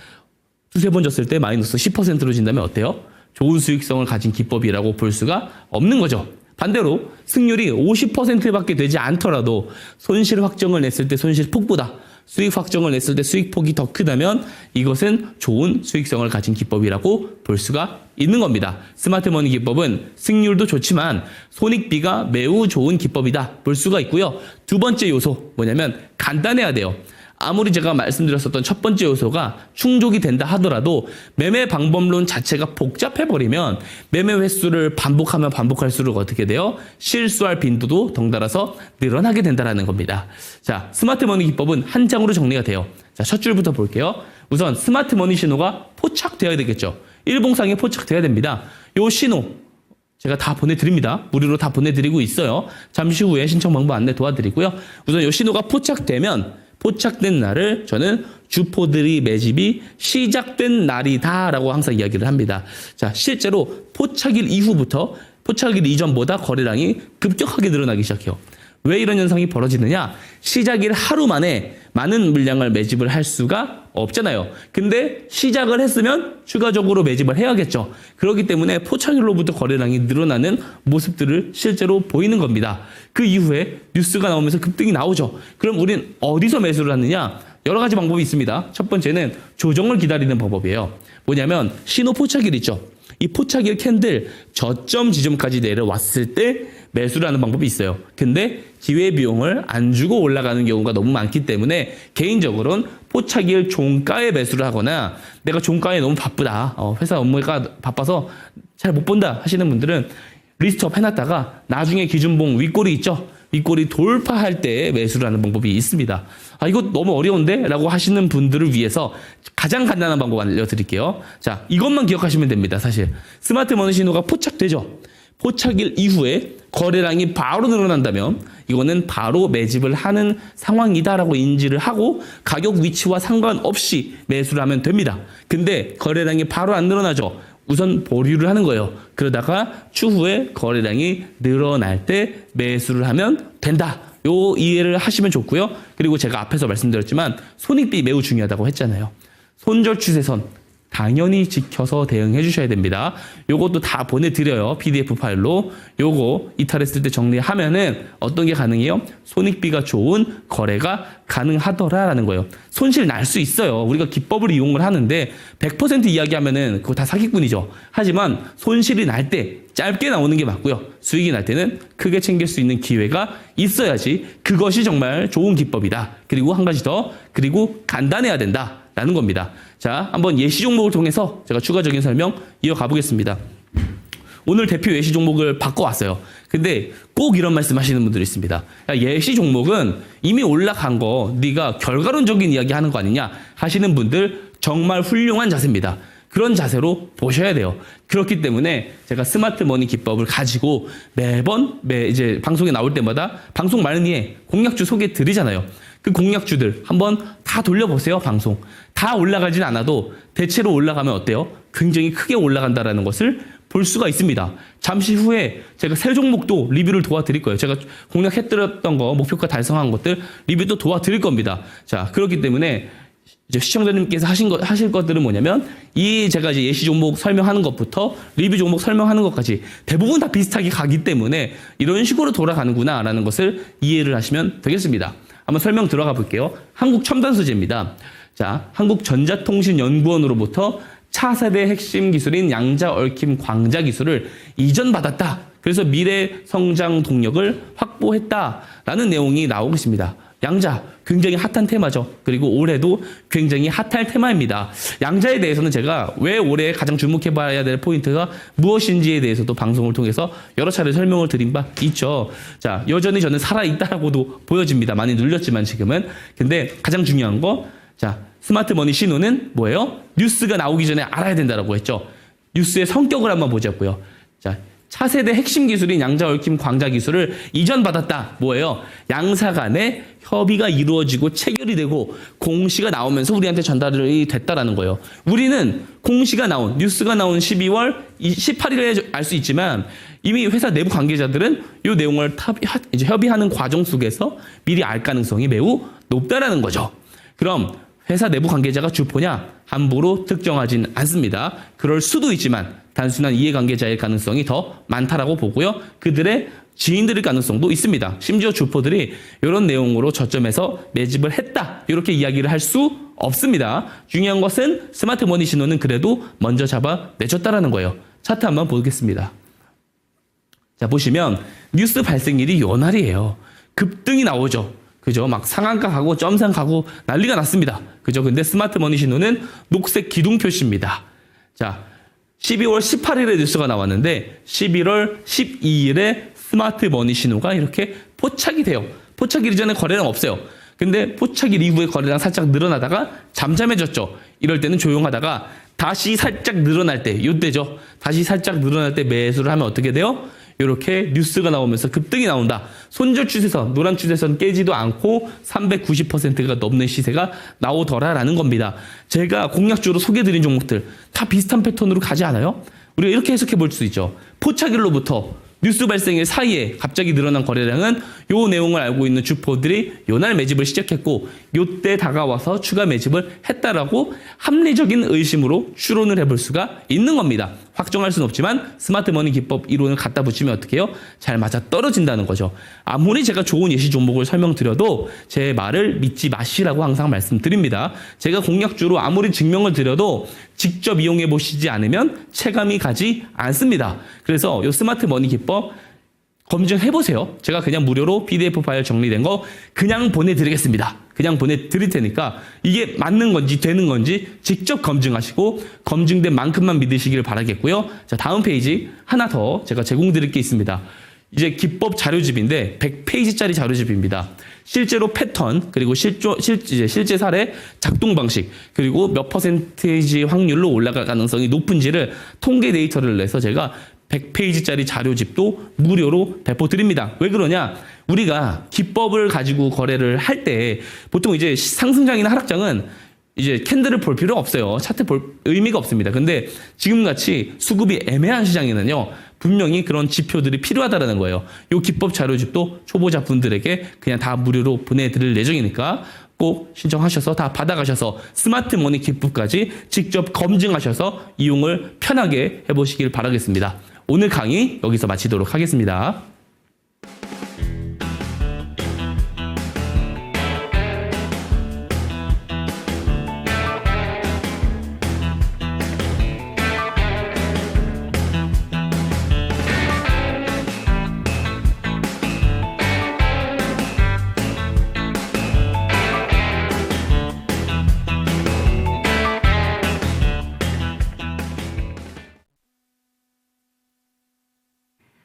두세 번 졌을 때 마이너스 10%로 진다면 어때요? 좋은 수익성을 가진 기법이라고 볼 수가 없는 거죠. 반대로 승률이 50%밖에 되지 않더라도 손실 확정을 냈을 때 손실 폭보다 수익 확정을 냈을 때 수익 폭이 더 크다면 이것은 좋은 수익성을 가진 기법이라고 볼 수가 있는 겁니다. 스마트머니 기법은 승률도 좋지만 손익비가 매우 좋은 기법이다 볼 수가 있고요. 두 번째 요소 뭐냐면 간단해야 돼요. 아무리 제가 말씀드렸었던 첫 번째 요소가 충족이 된다 하더라도 매매 방법론 자체가 복잡해버리면 매매 횟수를 반복하면 반복할수록 어떻게 돼요? 실수할 빈도도 덩달아서 늘어나게 된다는 겁니다. 자, 스마트머니 기법은 한 장으로 정리가 돼요. 자, 첫 줄부터 볼게요. 우선 스마트머니 신호가 포착되어야 되겠죠. 일봉상에 포착되어야 됩니다. 요 신호 제가 다 보내드립니다. 무료로 다 보내드리고 있어요. 잠시 후에 신청 방법 안내 도와드리고요. 우선 요 신호가 포착된 날을 저는 주포들이 매집이 시작된 날이다라고 항상 이야기를 합니다. 자, 실제로 포착일 이후부터 포착일 이전보다 거래량이 급격하게 늘어나기 시작해요. 왜 이런 현상이 벌어지느냐? 시작일 하루 만에 많은 물량을 매집을 할 수가 없잖아요. 근데 시작을 했으면 추가적으로 매집을 해야겠죠. 그렇기 때문에 포착일로부터 거래량이 늘어나는 모습들을 실제로 보이는 겁니다. 그 이후에 뉴스가 나오면서 급등이 나오죠. 그럼 우린 어디서 매수를 하느냐? 여러 가지 방법이 있습니다. 첫 번째는 조정을 기다리는 방법이에요. 뭐냐면 신호 포착일 있죠. 이 포착일 캔들 저점 지점까지 내려왔을 때 매수를 하는 방법이 있어요. 근데 기회비용을 안 주고 올라가는 경우가 너무 많기 때문에 개인적으로는 포착일 종가에 매수를 하거나 내가 종가에 너무 바쁘다. 회사 업무가 바빠서 잘 못 본다 하시는 분들은 리스트업 해놨다가 나중에 기준봉 윗골이 있죠. 윗골이 돌파할 때 매수를 하는 방법이 있습니다. 이거 너무 어려운데? 라고 하시는 분들을 위해서 가장 간단한 방법 알려드릴게요. 자, 이것만 기억하시면 됩니다. 사실 스마트머니 신호가 포착되죠. 포착일 이후에 거래량이 바로 늘어난다면 이거는 바로 매집을 하는 상황이다라고 인지를 하고 가격 위치와 상관없이 매수를 하면 됩니다. 근데 거래량이 바로 안 늘어나죠. 우선 보류를 하는 거예요. 그러다가 추후에 거래량이 늘어날 때 매수를 하면 된다. 요 이해를 하시면 좋고요. 그리고 제가 앞에서 말씀드렸지만 손익비 매우 중요하다고 했잖아요. 손절 추세선 당연히 지켜서 대응해 주셔야 됩니다. 요것도 다 보내드려요. PDF 파일로. 요거 이탈했을 때 정리하면은 어떤 게 가능해요? 손익비가 좋은 거래가 가능하더라라는 거예요. 손실 날 수 있어요. 우리가 기법을 이용을 하는데 100% 이야기하면은 그거 다 사기꾼이죠. 하지만 손실이 날 때 짧게 나오는 게 맞고요. 수익이 날 때는 크게 챙길 수 있는 기회가 있어야지 그것이 정말 좋은 기법이다. 그리고 한 가지 더, 그리고 간단해야 된다. 라는 겁니다. 자, 한번 예시 종목을 통해서 제가 추가적인 설명 이어가 보겠습니다. 오늘 대표 예시 종목을 바꿔왔어요. 근데 꼭 이런 말씀 하시는 분들이 있습니다. 야, 예시 종목은 이미 올라간 거 네가 결과론적인 이야기 하는 거 아니냐 하시는 분들 정말 훌륭한 자세입니다. 그런 자세로 보셔야 돼요. 그렇기 때문에 제가 스마트 머니 기법을 가지고 매번 이제 방송에 나올 때마다 방송 말미에 공략주 소개 드리잖아요. 그 공략주들 한번 다 돌려보세요. 방송 다 올라가진 않아도 대체로 올라가면 어때요? 굉장히 크게 올라간다라는 것을 볼 수가 있습니다. 잠시 후에 제가 새 종목도 리뷰를 도와드릴 거예요. 제가 공략해드렸던 거, 목표가 달성한 것들 리뷰도 도와드릴 겁니다. 자, 그렇기 때문에 이제 시청자님께서 하실 것들은 뭐냐면 제가 이제 예시 종목 설명하는 것부터 리뷰 종목 설명하는 것까지 대부분 다 비슷하게 가기 때문에 이런 식으로 돌아가는구나라는 것을 이해를 하시면 되겠습니다. 한번 설명 들어가 볼게요. 한국첨단소재입니다. 자, 한국전자통신연구원으로부터 차세대 핵심 기술인 양자 얽힘 광자 기술을 이전받았다. 그래서 미래 성장 동력을 확보했다라는 내용이 나오고 있습니다. 양자 굉장히 핫한 테마죠. 그리고 올해도 굉장히 핫할 테마입니다. 양자에 대해서는 제가 왜 올해 가장 주목해봐야 될 포인트가 무엇인지에 대해서도 방송을 통해서 여러 차례 설명을 드린 바 있죠. 자, 여전히 저는 살아있다라고도 보여집니다. 많이 눌렸지만 지금은. 근데 가장 중요한 거, 자, 스마트 머니 신호는 뭐예요? 뉴스가 나오기 전에 알아야 된다라고 했죠. 뉴스의 성격을 한번 보자고요. 자, 차세대 핵심 기술인 양자 얽힘 광자 기술을 이전받았다. 뭐예요? 양사 간에 협의가 이루어지고 체결이 되고 공시가 나오면서 우리한테 전달이 됐다라는 거예요. 우리는 공시가 나온, 뉴스가 나온 12월 18일에 알 수 있지만 이미 회사 내부 관계자들은 이 내용을 이제 협의하는 과정 속에서 미리 알 가능성이 매우 높다라는 거죠. 그럼 회사 내부 관계자가 주포냐? 함부로 특정하진 않습니다. 그럴 수도 있지만 단순한 이해관계자일 가능성이 더 많다라고 보고요. 그들의 지인들일 가능성도 있습니다. 심지어 주포들이 이런 내용으로 저점에서 매집을 했다. 이렇게 이야기를 할 수 없습니다. 중요한 것은 스마트 머니 신호는 그래도 먼저 잡아내줬다라는 거예요. 차트 한번 보겠습니다. 자, 보시면 뉴스 발생일이 요 날이에요. 급등이 나오죠. 그죠? 막 상한가 가고 점상 가고 난리가 났습니다. 그죠? 근데 스마트 머니 신호는 녹색 기둥 표시입니다. 자, 12월 18일에 뉴스가 나왔는데 11월 12일에 스마트 머니 신호가 이렇게 포착이 돼요. 포착일 전에 거래량 없어요. 근데 포착일 이후에 거래량 살짝 늘어나다가 잠잠해졌죠. 이럴 때는 조용하다가 다시 살짝 늘어날 때, 이때죠. 다시 살짝 늘어날 때 매수를 하면 어떻게 돼요? 이렇게 뉴스가 나오면서 급등이 나온다. 손절 추세선, 노란 추세선 깨지도 않고 390%가 넘는 시세가 나오더라라는 겁니다. 제가 공략주로 소개해드린 종목들 다 비슷한 패턴으로 가지 않아요? 우리가 이렇게 해석해 볼 수 있죠. 포착일로부터 뉴스 발생일 사이에 갑자기 늘어난 거래량은 요 내용을 알고 있는 주포들이 요날 매집을 시작했고 요때 다가와서 추가 매집을 했다라고 합리적인 의심으로 추론을 해볼 수가 있는 겁니다. 확정할 수는 없지만 스마트 머니 기법 이론을 갖다 붙이면 어떻게 해요? 잘 맞아 떨어진다는 거죠. 아무리 제가 좋은 예시 종목을 설명드려도 제 말을 믿지 마시라고 항상 말씀드립니다. 제가 공략주로 아무리 증명을 드려도 직접 이용해 보시지 않으면 체감이 가지 않습니다. 그래서 이 스마트 머니 기법 검증해 보세요. 제가 그냥 무료로 PDF 파일 정리된 거 그냥 보내드리겠습니다. 그냥 보내드릴 테니까 이게 맞는 건지 되는 건지 직접 검증하시고 검증된 만큼만 믿으시길 바라겠고요. 자, 다음 페이지 하나 더 제가 제공드릴 게 있습니다. 이제 기법 자료집인데 100페이지짜리 자료집입니다. 실제로 패턴 그리고 실제 사례 작동 방식 그리고 몇 퍼센테이지 확률로 올라갈 가능성이 높은지를 통계 데이터를 내서 제가 100페이지짜리 자료집도 무료로 배포드립니다. 왜 그러냐? 우리가 기법을 가지고 거래를 할 때 보통 이제 상승장이나 하락장은 이제 캔들을 볼 필요 없어요. 차트 볼 의미가 없습니다. 근데 지금같이 수급이 애매한 시장에는요. 분명히 그런 지표들이 필요하다는 거예요. 이 기법 자료집도 초보자 분들에게 그냥 다 무료로 보내드릴 예정이니까 꼭 신청하셔서 다 받아가셔서 스마트 머니 기프까지 직접 검증하셔서 이용을 편하게 해보시길 바라겠습니다. 오늘 강의 여기서 마치도록 하겠습니다.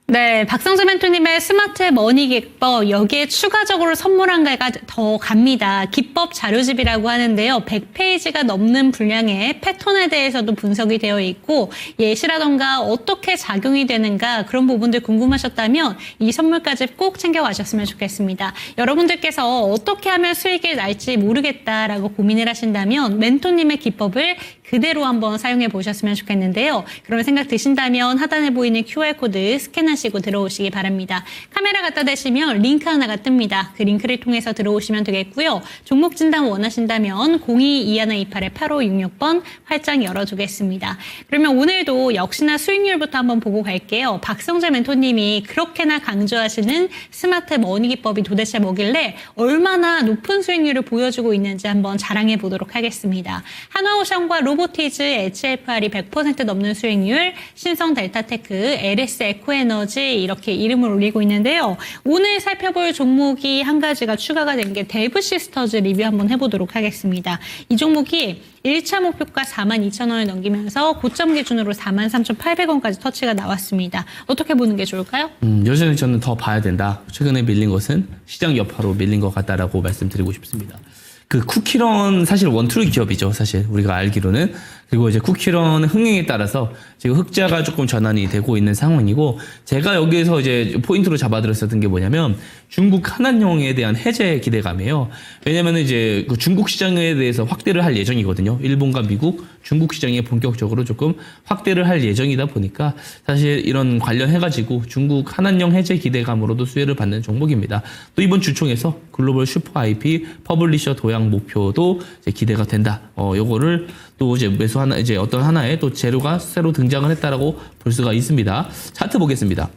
네, 박성재 멘토님의 스마트 머니 기법, 여기에 추가적으로 선물한 개가 더 갑니다. 기법 자료집이라고 하는데요. 100페이지가 넘는 분량의 패턴에 대해서도 분석이 되어 있고 예시라던가 어떻게 작용이 되는가 그런 부분들 궁금하셨다면 이 선물까지 꼭 챙겨가셨으면 좋겠습니다. 여러분들께서 어떻게 하면 수익이 날지 모르겠다라고 고민을 하신다면 멘토님의 기법을 그대로 한번 사용해 보셨으면 좋겠는데요. 그런 생각 드신다면 하단에 보이는 QR코드 스캔하시고 들어오시기 바랍니다. 카메라 갖다 대시면 링크 하나가 뜹니다. 그 링크를 통해서 들어오시면 되겠고요. 종목 진단 원하신다면 022128-8566번 활짝 열어두겠습니다. 그러면 오늘도 역시나 수익률부터 한번 보고 갈게요. 박성재 멘토님이 그렇게나 강조하시는 스마트 머니 기법이 도대체 뭐길래 얼마나 높은 수익률을 보여주고 있는지 한번 자랑해 보도록 하겠습니다. 한화오션과 로보티즈, HFR이 100% 넘는 수익률, 신성 델타테크, LS 에코에너지 이렇게 이름을 올리고 있는데요. 오늘 살펴볼 종목이 한 가지가 추가가 된 게 데브시스터즈 리뷰 한번 해보도록 하겠습니다. 이 종목이 1차 목표가 42,000원을 넘기면서 고점 기준으로 43,800원까지 터치가 나왔습니다. 어떻게 보는 게 좋을까요? 여전히 저는 더 봐야 된다. 최근에 밀린 것은 시장 여파로 밀린 것 같다라고 말씀드리고 싶습니다. 그 쿠키런 사실 원투루 기업이죠. 사실 우리가 알기로는. 그리고 이제 쿠키런 흥행에 따라서 지금 흑자가 조금 전환이 되고 있는 상황이고 제가 여기에서 이제 포인트로 잡아들었었던 게 뭐냐면 중국 한한령에 대한 해제 기대감이에요. 왜냐면 이제 그 중국 시장에 대해서 확대를 할 예정이거든요. 일본과 미국, 중국 시장에 본격적으로 조금 확대를 할 예정이다 보니까 사실 이런 관련해가지고 중국 한한령 해제 기대감으로도 수혜를 받는 종목입니다. 또 이번 주총에서 글로벌 슈퍼 IP 퍼블리셔 도약 목표도 이제 기대가 된다. 요거를 또 이제 매수 하나, 이제 어떤 하나의 또 재료가 새로 등장을 했다라고 볼 수가 있습니다. 차트 보겠습니다.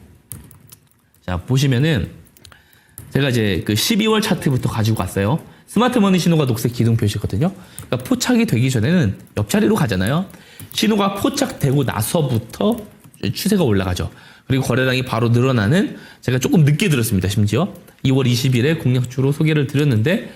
자, 보시면은 제가 이제 그 12월 차트부터 가지고 왔어요. 스마트 머니 신호가 녹색 기둥 표시거든요. 그러니까 포착이 되기 전에는 옆자리로 가잖아요. 신호가 포착되고 나서부터 추세가 올라가죠. 그리고 거래량이 바로 늘어나는 제가 조금 늦게 들었습니다. 심지어 2월 20일에 공략주로 소개를 드렸는데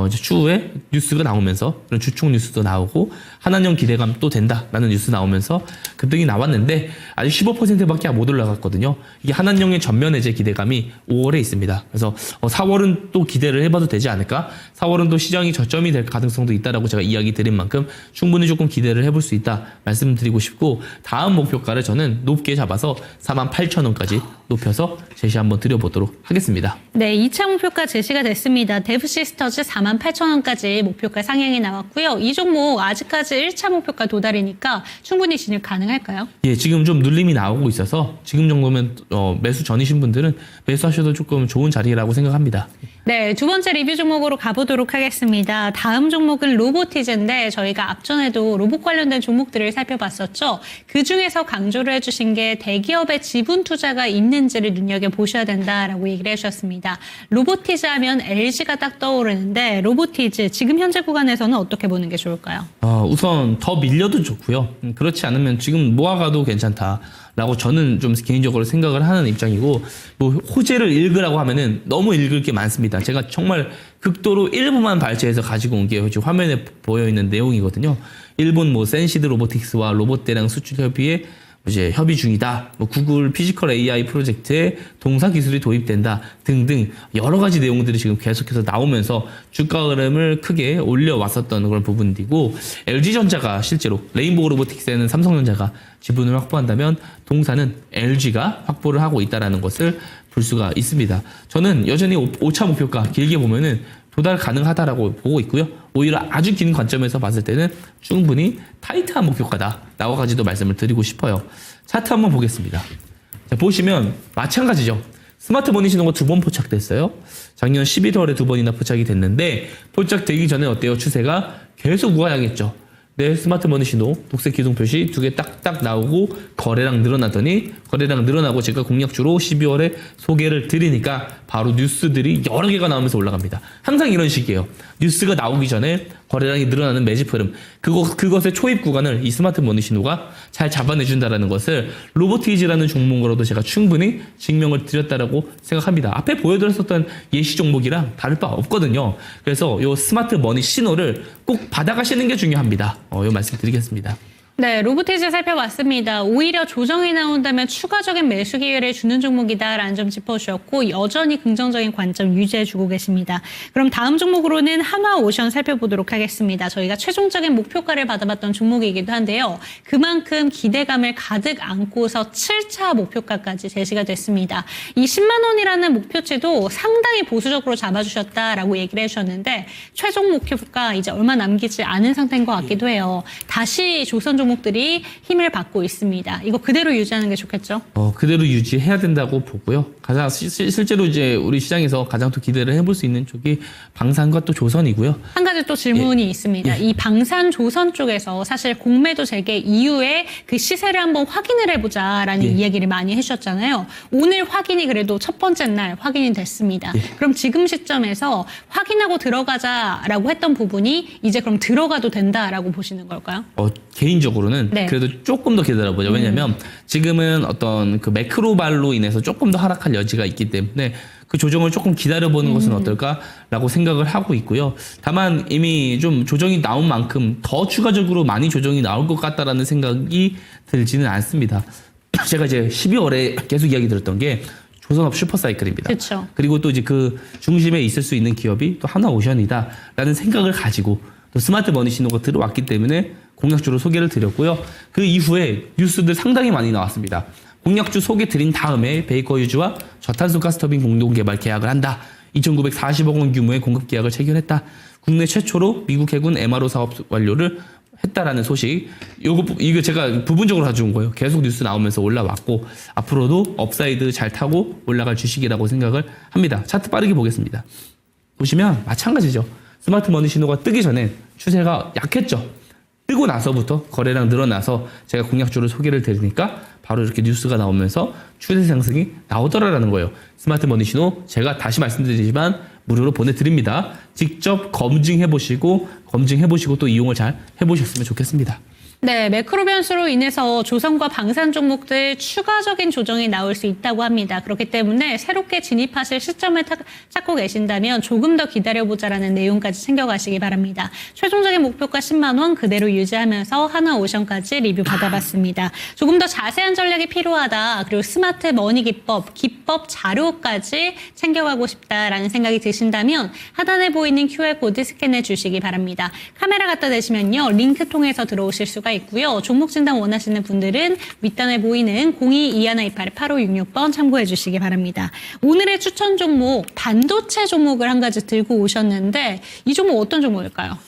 이제 추후에 뉴스가 나오면서 그런 주총 뉴스도 나오고 한한령 기대감 또 된다라는 뉴스 나오면서 급등이 나왔는데 아직 15%밖에 못 올라갔거든요. 이게 한한령의 전면 해제 기대감이 5월에 있습니다. 그래서 4월은 또 기대를 해봐도 되지 않을까? 4월은 또 시장이 저점이 될 가능성도 있다라고 제가 이야기 드린 만큼 충분히 조금 기대를 해볼 수 있다 말씀드리고 싶고 다음 목표가를 저는 높게 잡아서 48,000원까지 높여서 제시 한번 드려보도록 하겠습니다. 네, 2차 목표가 제시가 됐습니다. 데브시스터즈 48,000원까지 목표가 상향이 나왔고요. 이 종목 아직까지 1차 목표가 도달이니까 충분히 진입 가능할까요? 예, 지금 좀 눌림이 나오고 있어서 지금 정도면 매수 전이신 분들은 매수하셔도 조금 좋은 자리라고 생각합니다. 네, 두 번째 리뷰 종목으로 가보도록 하겠습니다. 다음 종목은 로보티즈인데 저희가 앞전에도 로봇 관련된 종목들을 살펴봤었죠. 그중에서 강조를 해주신 게 대기업의 지분 투자가 있는지를 눈여겨보셔야 된다라고 얘기를 해주셨습니다. 로보티즈 하면 LG가 딱 떠오르는데 로보티즈 지금 현재 구간에서는 어떻게 보는 게 좋을까요? 우선 더 밀려도 좋고요. 그렇지 않으면 지금 모아가도 괜찮다라고 저는 좀 개인적으로 생각을 하는 입장이고 뭐 호재를 읽으라고 하면은 너무 읽을 게 많습니다. 제가 정말 극도로 일부만 발췌해서 가지고 온 게 화면에 보여 있는 내용이거든요. 일본 뭐 센시드 로보틱스와 로봇 대량 수출 협의에 이제 협의 중이다. 뭐 구글 피지컬 AI 프로젝트에 동사 기술이 도입된다 등등 여러 가지 내용들이 지금 계속해서 나오면서 주가 흐름을 크게 올려왔었던 그런 부분이고 LG전자가 실제로 레인보우 로보틱스에는 삼성전자가 지분을 확보한다면 동사는 LG가 확보를 하고 있다는 것을 볼 수가 있습니다. 저는 여전히 5차 목표가 길게 보면은 도달 가능하다라고 보고 있고요. 오히려 아주 긴 관점에서 봤을 때는 충분히 타이트한 목표가다 라고까지도 말씀을 드리고 싶어요. 차트 한번 보겠습니다. 자, 보시면 마찬가지죠. 스마트머니 신호가 2번 포착됐어요. 작년 11월에 2번이나 포착이 됐는데 포착되기 전에 어때요? 추세가 계속 우하향했죠. 네, 스마트머니 신호, 녹색 기둥 표시 2개 딱딱 나오고 거래량 늘어나고 제가 공략주로 12월에 소개를 드리니까 바로 뉴스들이 여러 개가 나오면서 올라갑니다. 항상 이런 식이에요. 뉴스가 나오기 전에 거래량이 늘어나는 매집 흐름, 그것의 초입 구간을 이 스마트머니 신호가 잘 잡아내준다라는 것을 로보티즈라는 종목으로도 제가 충분히 증명을 드렸다라고 생각합니다. 앞에 보여드렸었던 예시 종목이랑 다를 바 없거든요. 그래서 이 스마트머니 신호를 꼭 받아가시는 게 중요합니다. 이 말씀 드리겠습니다. 네, 로보티즈 살펴봤습니다. 오히려 조정이 나온다면 추가적인 매수 기회를 주는 종목이다라는 점 짚어주셨고 여전히 긍정적인 관점 유지해주고 계십니다. 그럼 다음 종목으로는 한화오션 살펴보도록 하겠습니다. 저희가 최종적인 목표가를 받아봤던 종목이기도 한데요. 그만큼 기대감을 가득 안고서 7차 목표가까지 제시가 됐습니다. 이 10만 원이라는 목표치도 상당히 보수적으로 잡아주셨다라고 얘기를 해주셨는데 최종 목표가 이제 얼마 남기지 않은 상태인 것 같기도 해요. 다시 조선 종목들이 힘을 받고 있습니다. 이거 그대로 유지하는 게 좋겠죠? 그대로 유지해야 된다고 보고요. 가장 실제로 이제 우리 시장에서 가장 또 기대를 해볼 수 있는 쪽이 방산과 또 조선이고요. 한 가지 또 질문이 있습니다. 이 방산 조선 쪽에서 사실 공매도 재개 이후에 그 시세를 한번 확인을 해보자라는 이야기를 많이 해주셨잖아요. 오늘 확인이 그래도 첫 번째 날 확인이 됐습니다. 그럼 지금 시점에서 확인하고 들어가자라고 했던 부분이 이제 그럼 들어가도 된다라고 보시는 걸까요? 개인적으로는 그래도 조금 더 기다려보죠. 왜냐하면 지금은 어떤 그 매크로발로 인해서 조금 더 하락할 여지가 있기 때문에 그 조정을 조금 기다려보는 것은 어떨까라고 생각을 하고 있고요. 다만 이미 좀 조정이 나온 만큼 더 추가적으로 많이 조정이 나올 것 같다라는 생각이 들지는 않습니다. 제가 이제 12월에 계속 이야기 들었던 게 조선업 슈퍼사이클입니다. 그쵸. 그리고 또 이제 그 중심에 있을 수 있는 기업이 또 한화오션이다라는 생각을 가지고 또 스마트머니 신호가 들어왔기 때문에 공략주로 소개를 드렸고요. 그 이후에 뉴스들 상당히 많이 나왔습니다. 공략주 소개 드린 다음에 베이커유즈와 저탄소 가스터빈 공동개발 계약을 한다. 2,940억 원 규모의 공급 계약을 체결했다. 국내 최초로 미국 해군 MRO 사업 완료를 했다라는 소식. 이거 제가 부분적으로 가져온 거예요. 계속 뉴스 나오면서 올라왔고 앞으로도 업사이드 잘 타고 올라갈 주식이라고 생각을 합니다. 차트 빠르게 보겠습니다. 보시면 마찬가지죠. 스마트머니 신호가 뜨기 전에 추세가 약했죠. 뜨고 나서부터 거래량 늘어나서 제가 공략주를 소개를 드리니까 바로 이렇게 뉴스가 나오면서 추세 상승이 나오더라라는 거예요. 스마트머니 신호 제가 다시 말씀드리지만 무료로 보내드립니다. 직접 검증해보시고 또 이용을 잘 해보셨으면 좋겠습니다. 네, 매크로 변수로 인해서 조선과 방산 종목들 추가적인 조정이 나올 수 있다고 합니다. 그렇기 때문에 새롭게 진입하실 시점을 찾고 계신다면 조금 더 기다려보자라는 내용까지 챙겨가시기 바랍니다. 최종적인 목표가 10만 원 그대로 유지하면서 한화오션까지 리뷰 받아봤습니다. 조금 더 자세한 전략이 필요하다. 그리고 스마트 머니 기법 자료까지 챙겨가고 싶다라는 생각이 드신다면 하단에 보이는 QR코드 스캔해 주시기 바랍니다. 카메라 갖다 대시면요. 링크 통해서 들어오실 수가 있고요. 종목 진단 원하시는 분들은 윗단에 보이는 02-2128-8566번 참고해 주시기 바랍니다. 오늘의 추천 종목 반도체 종목을 한 가지 들고 오셨는데 이 종목 어떤 종목일까요?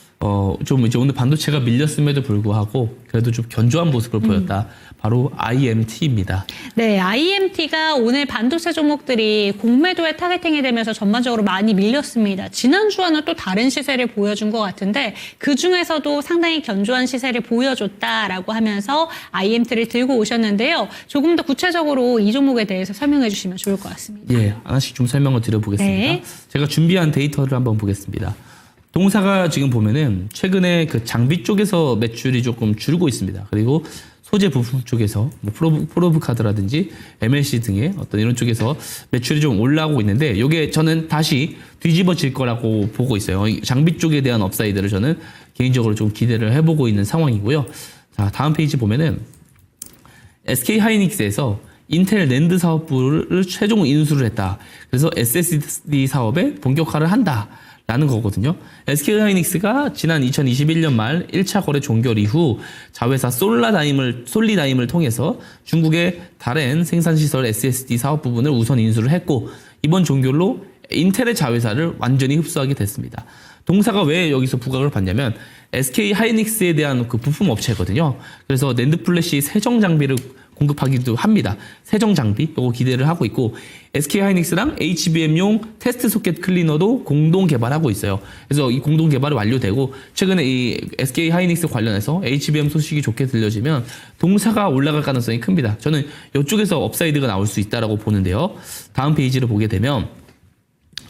좀 이제 오늘 반도체가 밀렸음에도 불구하고 그래도 좀 견조한 모습을 보였다. 바로 IMT입니다. 네, IMT가 오늘 반도체 종목들이 공매도에 타겟팅이 되면서 전반적으로 많이 밀렸습니다. 지난주와는 또 다른 시세를 보여준 것 같은데 그 중에서도 상당히 견조한 시세를 보여줬다라고 하면서 IMT를 들고 오셨는데요. 조금 더 구체적으로 이 종목에 대해서 설명해 주시면 좋을 것 같습니다. 하나씩 좀 설명을 드려보겠습니다. 네. 제가 준비한 데이터를 한번 보겠습니다. 동사가 지금 보면은 최근에 그 장비 쪽에서 매출이 조금 줄고 있습니다. 그리고 소재 부품 쪽에서 뭐 프로브 카드라든지 MLC 등의 어떤 이런 쪽에서 매출이 좀 올라오고 있는데 이게 저는 다시 뒤집어질 거라고 보고 있어요. 장비 쪽에 대한 업사이드를 저는 개인적으로 좀 기대를 해보고 있는 상황이고요. 자, 다음 페이지 보면은 SK 하이닉스에서 인텔 낸드 사업부를 최종 인수를 했다. 그래서 SSD 사업에 본격화를 한다. 라는 거거든요. SK하이닉스가 지난 2021년 말 1차 거래 종결 이후 자회사 솔리다임을 통해서 중국의 다른 생산시설 SSD 사업 부분을 우선 인수를 했고 이번 종결로 인텔의 자회사를 완전히 흡수하게 됐습니다. 동사가 왜 여기서 부각을 받냐면 SK하이닉스에 대한 그 부품 업체거든요. 그래서 낸드 플래시 세정 장비를 공급하기도 합니다. 세정 장비 이거 기대를 하고 있고 SK 하이닉스랑 HBM용 테스트 소켓 클리너도 공동 개발하고 있어요. 그래서 이 공동 개발이 완료되고 최근에 이 SK 하이닉스 관련해서 HBM 소식이 좋게 들려지면 동사가 올라갈 가능성이 큽니다. 저는 이쪽에서 업사이드가 나올 수 있다라고 보는데요. 다음 페이지를 보게 되면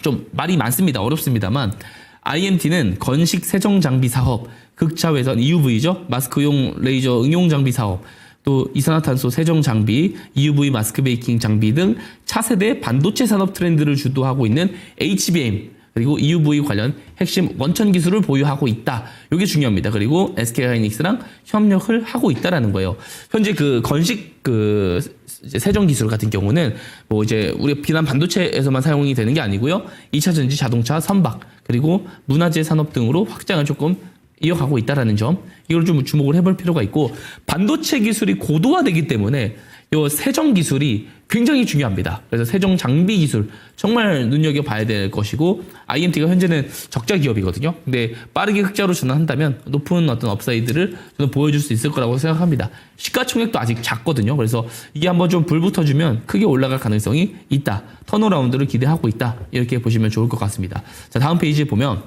좀 말이 많습니다. 어렵습니다만 IMT는 건식 세정 장비 사업, 극차 외선 EUV죠. 마스크용 레이저 응용 장비 사업, 또 이산화탄소 세정 장비, EUV 마스크 베이킹 장비 등 차세대 반도체 산업 트렌드를 주도하고 있는 HBM 그리고 EUV 관련 핵심 원천 기술을 보유하고 있다. 이게 중요합니다. 그리고 SK 하이닉스랑 협력을 하고 있다라는 거예요. 현재 그 건식 그 세정 기술 같은 경우는 뭐 이제 우리 비단 반도체에서만 사용이 되는 게 아니고요. 2차 전지, 자동차, 선박 그리고 문화재 산업 등으로 확장을 조금 이어가고 있다라는 점, 이걸 좀 주목을 해볼 필요가 있고, 반도체 기술이 고도화되기 때문에 이 세정 기술이 굉장히 중요합니다. 그래서 세정 장비 기술 정말 눈여겨봐야 될 것이고, IMT가 현재는 적자 기업이거든요. 근데 빠르게 흑자로 전환한다면 높은 어떤 업사이드를 저는 보여줄 수 있을 거라고 생각합니다. 시가총액도 아직 작거든요. 그래서 이게 한번 좀 불 붙어주면 크게 올라갈 가능성이 있다. 턴어라운드를 기대하고 있다. 이렇게 보시면 좋을 것 같습니다. 자, 다음 페이지에 보면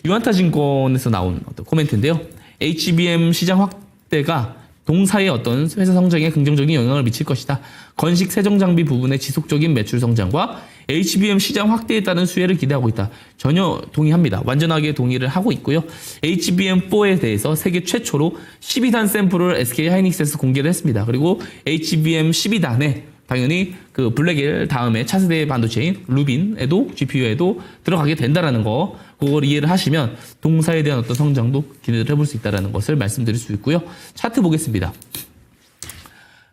유안타증권에서 나온 어떤 코멘트인데요. HBM 시장 확대가 동사의 어떤 회사 성장에 긍정적인 영향을 미칠 것이다. 건식 세정 장비 부분의 지속적인 매출 성장과 HBM 시장 확대에 따른 수혜를 기대하고 있다. 전혀 동의합니다. 완전하게 동의를 하고 있고요. HBM4에 대해서 세계 최초로 12단 샘플을 SK 하이닉스에서 공개를 했습니다. 그리고 HBM 12단에 당연히 그 블랙일 다음에 차세대 반도체인 루빈에도 GPU에도 들어가게 된다라는 거, 그걸 이해를 하시면 동사에 대한 어떤 성장도 기대를 해볼 수 있다는 것을 말씀드릴 수 있고요. 차트 보겠습니다.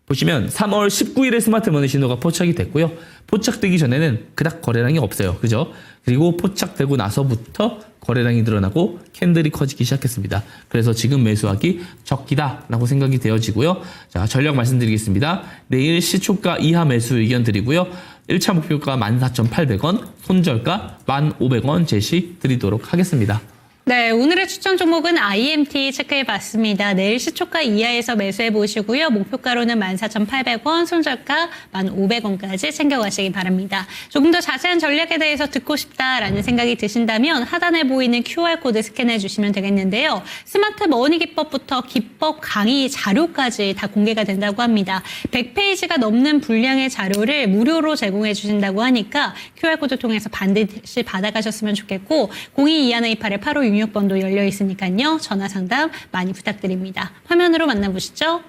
보시면 3월 19일에 스마트머니 신호가 포착이 됐고요. 포착되기 전에는 그닥 거래량이 없어요. 그죠? 그리고 포착되고 나서부터 거래량이 늘어나고 캔들이 커지기 시작했습니다. 그래서 지금 매수하기 적기다라고 생각이 되어지고요. 자, 전략 말씀드리겠습니다. 내일 시초가 이하 매수 의견 드리고요. 1차 목표가 14,800원, 손절가 1,500원 제시 드리도록 하겠습니다. 네, 오늘의 추천 종목은 IMT 체크해봤습니다. 내일 시초가 이하에서 매수해보시고요. 목표가로는 14,800원, 손절가 1,500원까지 챙겨가시기 바랍니다. 조금 더 자세한 전략에 대해서 듣고 싶다라는 생각이 드신다면 하단에 보이는 QR코드 스캔해주시면 되겠는데요. 스마트 머니 기법부터 기법 강의 자료까지 다 공개가 된다고 합니다. 100페이지가 넘는 분량의 자료를 무료로 제공해주신다고 하니까 QR코드 통해서 반드시 받아가셨으면 좋겠고, 022128-8566 번도 열려 있으니까요. 전화 상담 많이 부탁드립니다. 화면으로 만나보시죠.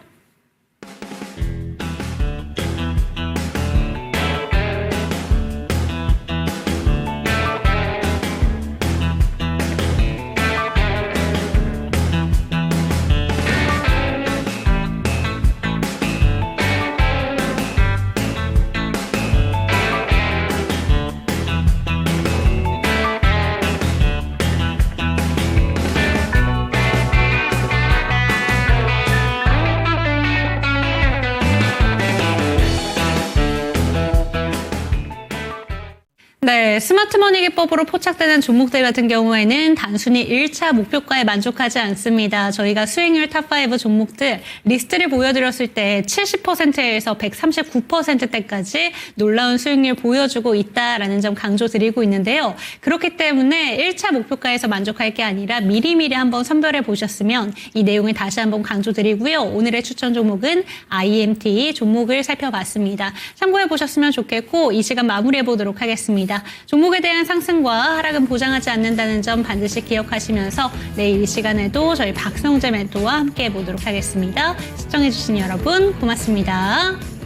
네, 스마트머니 기법으로 포착되는 종목들 같은 경우에는 단순히 1차 목표가에 만족하지 않습니다. 저희가 수익률 탑5 종목들 리스트를 보여드렸을 때 70%에서 139%대까지 놀라운 수익률 보여주고 있다라는 점 강조드리고 있는데요. 그렇기 때문에 1차 목표가에서 만족할 게 아니라 미리미리 한번 선별해 보셨으면 이 내용을 다시 한번 강조드리고요. 오늘의 추천 종목은 IMT 종목을 살펴봤습니다. 참고해 보셨으면 좋겠고, 이 시간 마무리해 보도록 하겠습니다. 종목에 대한 상승과 하락은 보장하지 않는다는 점 반드시 기억하시면서 내일 이 시간에도 저희 박성재 멘토와 함께 해보도록 하겠습니다. 시청해주신 여러분 고맙습니다.